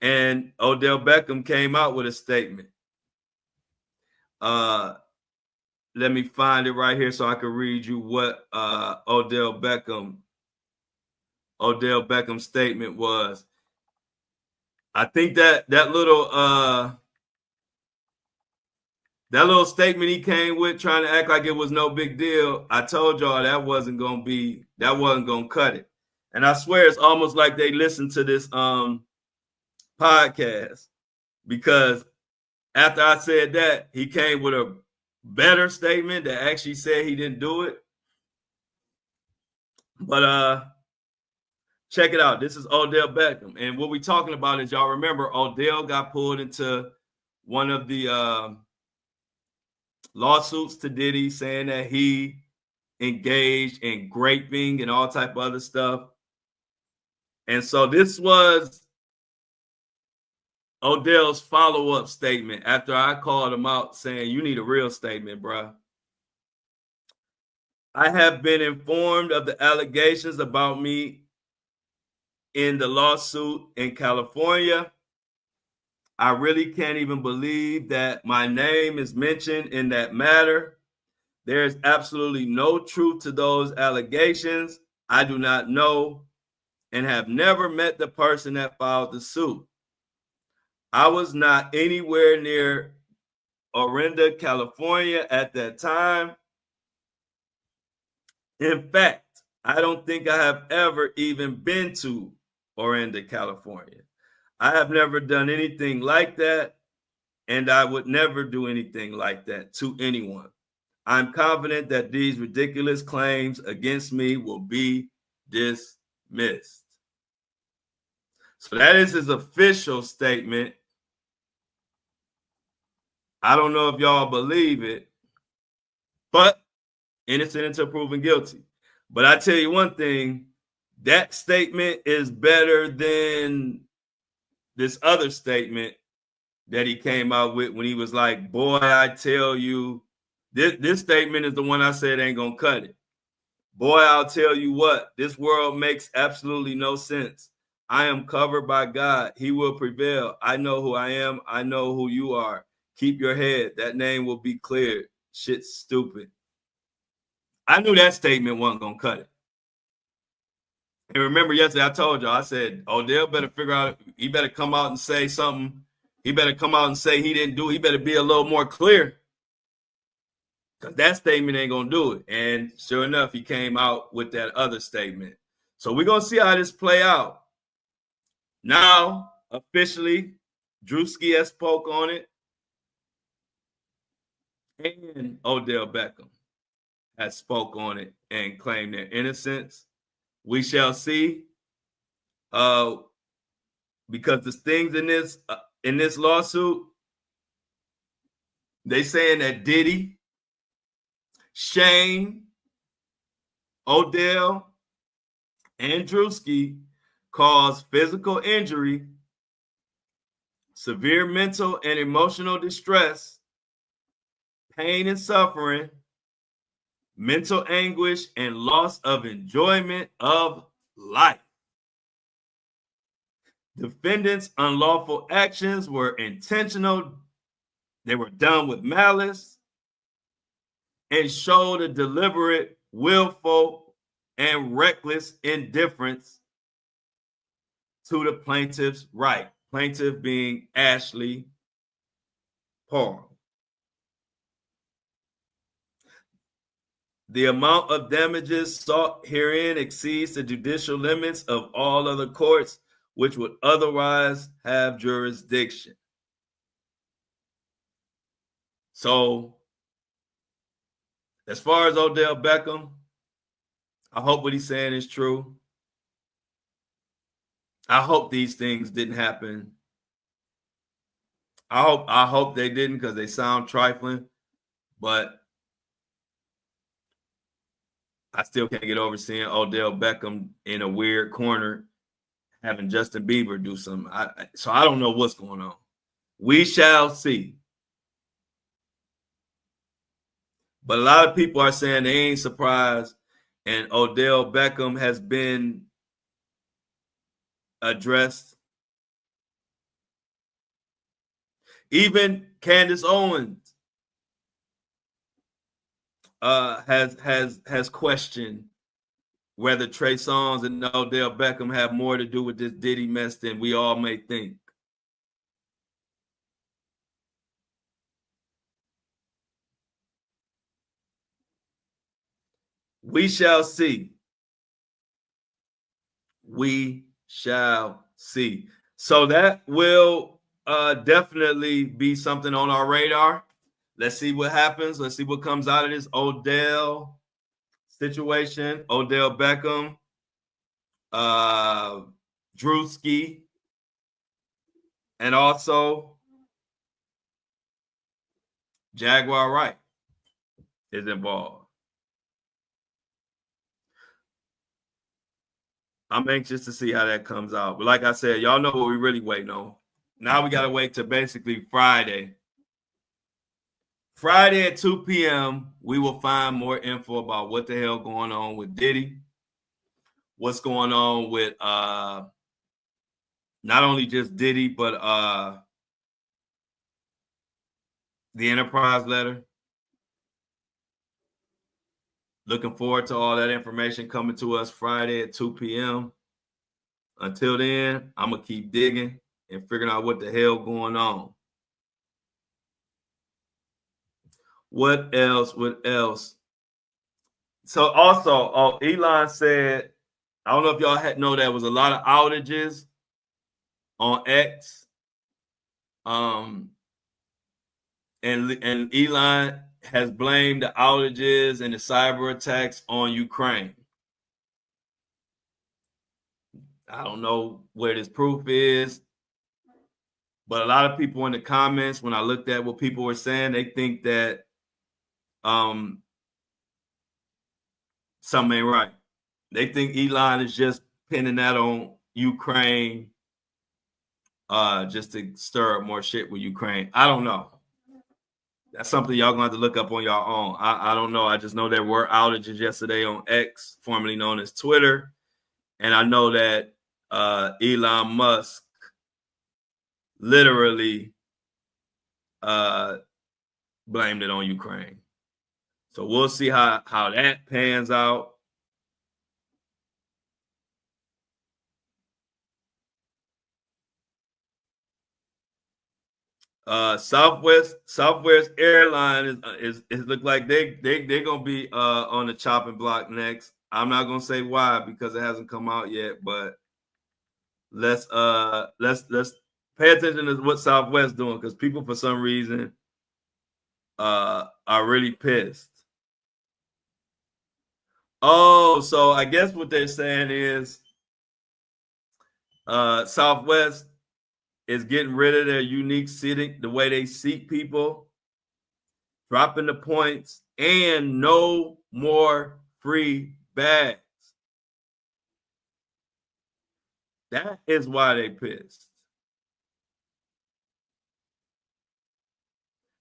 And Odell Beckham came out with a statement. Let me find it right here so I can read you what Odell Beckham's statement was. I think that little statement he came with, trying to act like it was no big deal, I told y'all that wasn't gonna cut it. And I swear it's almost like they listened to this podcast, because after I said that, he came with a better statement that actually said he didn't do it. But check it out. This is Odell Beckham. And what we're talking about is, y'all remember, Odell got pulled into one of the lawsuits to Diddy, saying that he engaged in graping and all type of other stuff. And so this was Odell's follow-up statement after I called him out saying, you need a real statement, bro. I have been informed of the allegations about me in the lawsuit in California. I really can't even believe that my name is mentioned in that matter. There is absolutely no truth to those allegations. I do not know and have never met the person that filed the suit. I was not anywhere near Orinda, California at that time. In fact, I don't think I have ever even been to Orinda, California. I have never done anything like that, and I would never do anything like that to anyone. I'm confident that these ridiculous claims against me will be dismissed. So that is his official statement. I don't know if y'all believe it, but innocent until proven guilty. But I tell you one thing, that statement is better than this other statement that he came out with when he was like, boy, I tell you, this statement is the one I said ain't gonna cut it. Boy, I'll tell you what, this world makes absolutely no sense. I am covered by God. He will prevail. I know who I am. I know who you are. Keep your head. That name will be cleared. Shit's stupid. I knew that statement wasn't going to cut it. And remember yesterday, I told y'all, I said, Odell better figure out, he better come out and say something. He better come out and say he didn't do it. He better be a little more clear, because that statement ain't going to do it. And sure enough, he came out with that other statement. So we're going to see how this play out. Now, officially, Drewski has spoke on it, and Odell Beckham has spoke on it and claimed their innocence. We shall see. Because the things in this lawsuit, they saying that Diddy, Shane, Odell, and Drewski caused physical injury, severe mental and emotional distress, pain and suffering, mental anguish, and loss of enjoyment of life. Defendants' unlawful actions were intentional. They were done with malice and showed a deliberate, willful, and reckless indifference to the plaintiff's right. Plaintiff being Ashley Paul. The amount of damages sought herein exceeds the judicial limits of all other courts which would otherwise have jurisdiction. So, as far as Odell Beckham, I hope what he's saying is true. I hope these things didn't happen. I hope they didn't, because they sound trifling, but I still can't get over seeing Odell Beckham in a weird corner having Justin Bieber do something. So I don't know what's going on. We shall see. But a lot of people are saying they ain't surprised, and Odell Beckham has been addressed. Even Candace Owens has questioned whether Trey Songz and Odell Beckham have more to do with this Diddy mess than we all may think. We shall see. We shall see. So that will definitely be something on our radar. Let's see what happens. Let's see what comes out of this Odell situation. Odell Beckham, Drewski, and also Jaguar Wright is involved. I'm anxious to see how that comes out. But like I said, y'all know what we really waiting on. Now we got to wait till basically Friday. Friday at 2 p.m., we will find more info about what the hell going on with Diddy, what's going on with not only just Diddy, but the Enterprise letter. Looking forward to all that information coming to us Friday at 2 p.m. Until then, I'm going to keep digging and figuring out what the hell going on. What else? So also, Elon said, I don't know if y'all know there was a lot of outages on X. And Elon has blamed the outages and the cyber attacks on Ukraine. I don't know where this proof is, but a lot of people in the comments, when I looked at what people were saying, they think that something ain't right. They think Elon is just pinning that on Ukraine just to stir up more shit with Ukraine. I don't know. That's something y'all gonna have to look up on your own. I don't know. I just know there were outages yesterday on X, formerly known as Twitter. And I know that Elon Musk literally blamed it on Ukraine. So we'll see how that pans out. Southwest Airline is look like they're gonna be on the chopping block next. I'm not gonna say why because it hasn't come out yet, but let's pay attention to what Southwest doing, because people for some reason are really pissed. Oh, so I guess what they're saying is Southwest is getting rid of their unique seating, the way they seat people, dropping the points, and no more free bags. That is why they pissed.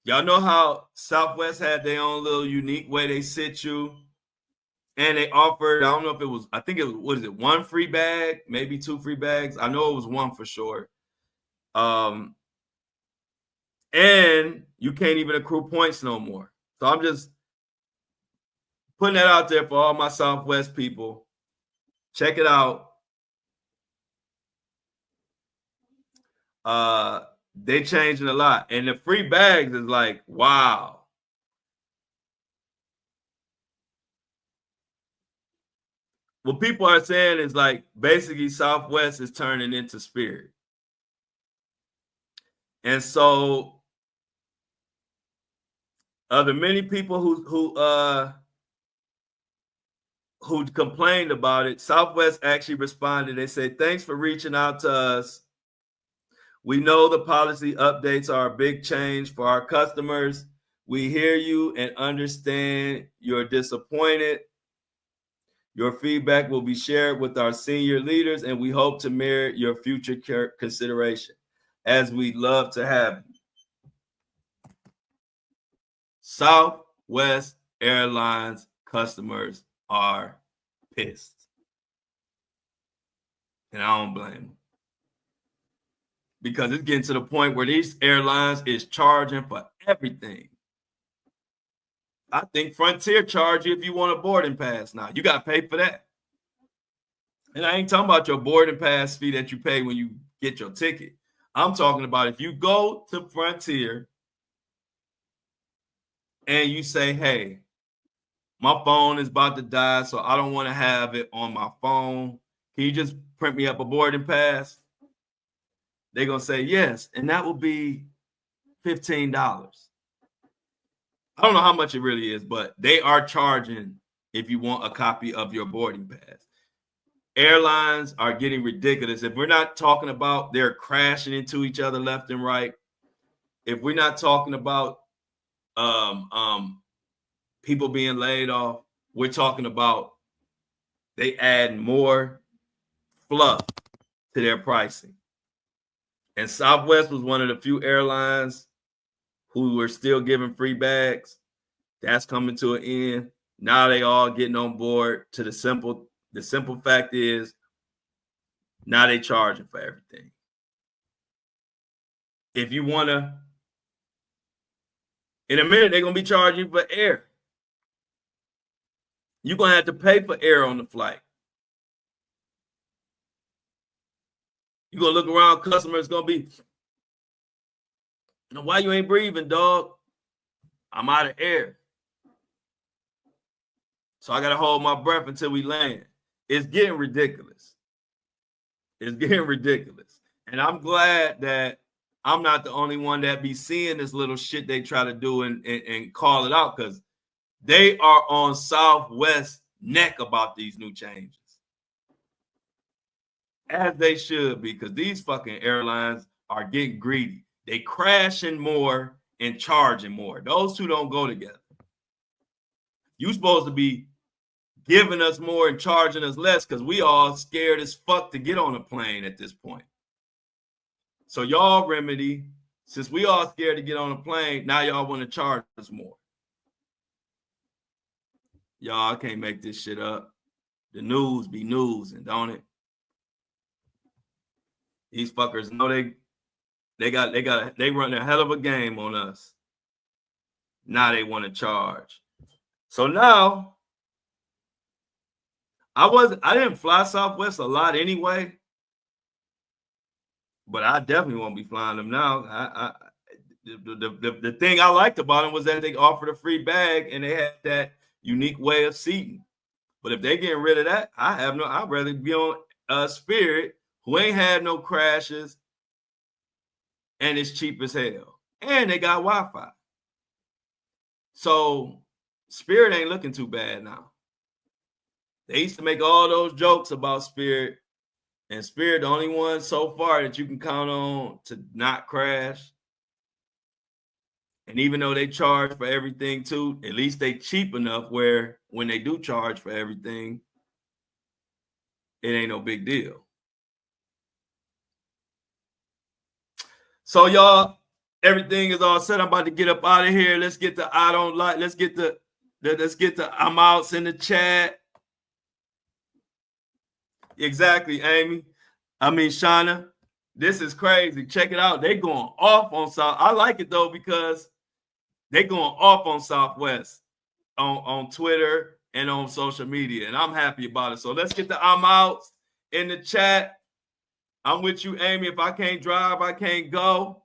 Y'all know how Southwest had their own little unique way they sit you, and they offered, I don't know if it was, I think it was, what is it, one free bag, maybe two free bags. I know it was one for sure. And you can't even accrue points no more. So I'm just putting that out there for all my Southwest people. Check it out. They changing a lot, and the free bags is like, wow. What people are saying is like basically Southwest is turning into Spirit. And so the many people who complained about it, Southwest actually responded. They said, thanks for reaching out to us. We know the policy updates are a big change for our customers. We hear you and understand you're disappointed. Your feedback will be shared with our senior leaders, and we hope to merit your future consideration, as we'd love to have you. Southwest Airlines customers are pissed. And I don't blame them. Because it's getting to the point where these airlines is charging for everything. I think Frontier charge you if you want a boarding pass now. You got to pay for that. And I ain't talking about your boarding pass fee that you pay when you get your ticket. I'm talking about if you go to Frontier and you say, hey, my phone is about to die, so I don't want to have it on my phone. Can you just print me up a boarding pass? They're going to say yes, and that will be $15. I don't know how much it really is, but they are charging if you want a copy of your boarding pass. Airlines are getting ridiculous. If we're not talking about they're crashing into each other left and right, if we're not talking about people being laid off, we're talking about they add more fluff to their pricing. And Southwest was one of the few airlines who were still giving free bags. That's coming to an end. Now they all getting on board to the simple fact is now they charging for everything. If you want to, in a minute, they're going to be charging you for air. You're going to have to pay for air on the flight. You're going to look around, customers going to be, why you ain't breathing, dog? I'm out of air. So I got to hold my breath until we land. It's getting ridiculous. It's getting ridiculous. And I'm glad that I'm not the only one that be seeing this little shit they try to do and call it out, because they are on Southwest's neck about these new changes. As they should be, because these fucking airlines are getting greedy. They crashing more and charging more. Those two don't go together. You supposed to be giving us more and charging us less because we all scared as fuck to get on a plane at this point. So y'all remedy, since we all scared to get on a plane, now y'all want to charge us more. Y'all, I can't make this shit up. The news be news, and don't it? These fuckers know they run a hell of a game on us. Now they want to charge. So now I didn't fly Southwest a lot anyway, but I definitely won't be flying them now. The thing I liked about them was that they offered a free bag and they had that unique way of seating. But if they're getting rid of that, I'd rather be on Spirit, who ain't had no crashes, and it's cheap as hell. And they got Wi-Fi. So Spirit ain't looking too bad now. They used to make all those jokes about Spirit, and Spirit the only one so far that you can count on to not crash. And even though they charge for everything too, at least they cheap enough where when they do charge for everything, it ain't no big deal. So y'all, everything is all set. I'm about to get up out of here. Let's get the I don't like. Let's get the I'm outs in the chat. Exactly, Amy. I mean, Shauna, this is crazy. Check it out. They going off on South. I like it though because they going off on Southwest on Twitter and on social media, and I'm happy about it. So let's get the I'm outs in the chat. I'm with you, Amy. If I can't drive, I can't go.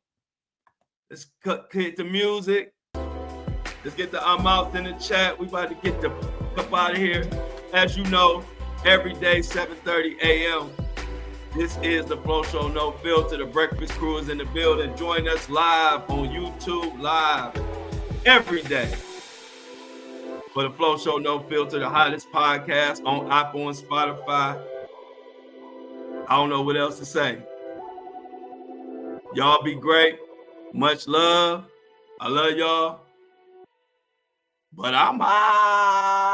Let's hit the music. Let's get the I'm out in the chat. We about to get the up out of here. As you know, every day, 7:30 a.m. This is the Flo Show No Filter. The Breakfast Crew is in the building. Join us live on YouTube, live every day for the Flo Show No Filter, the hottest podcast on Apple and Spotify. I don't know what else to say. Y'all be great. Much love. I love y'all. But I'm out.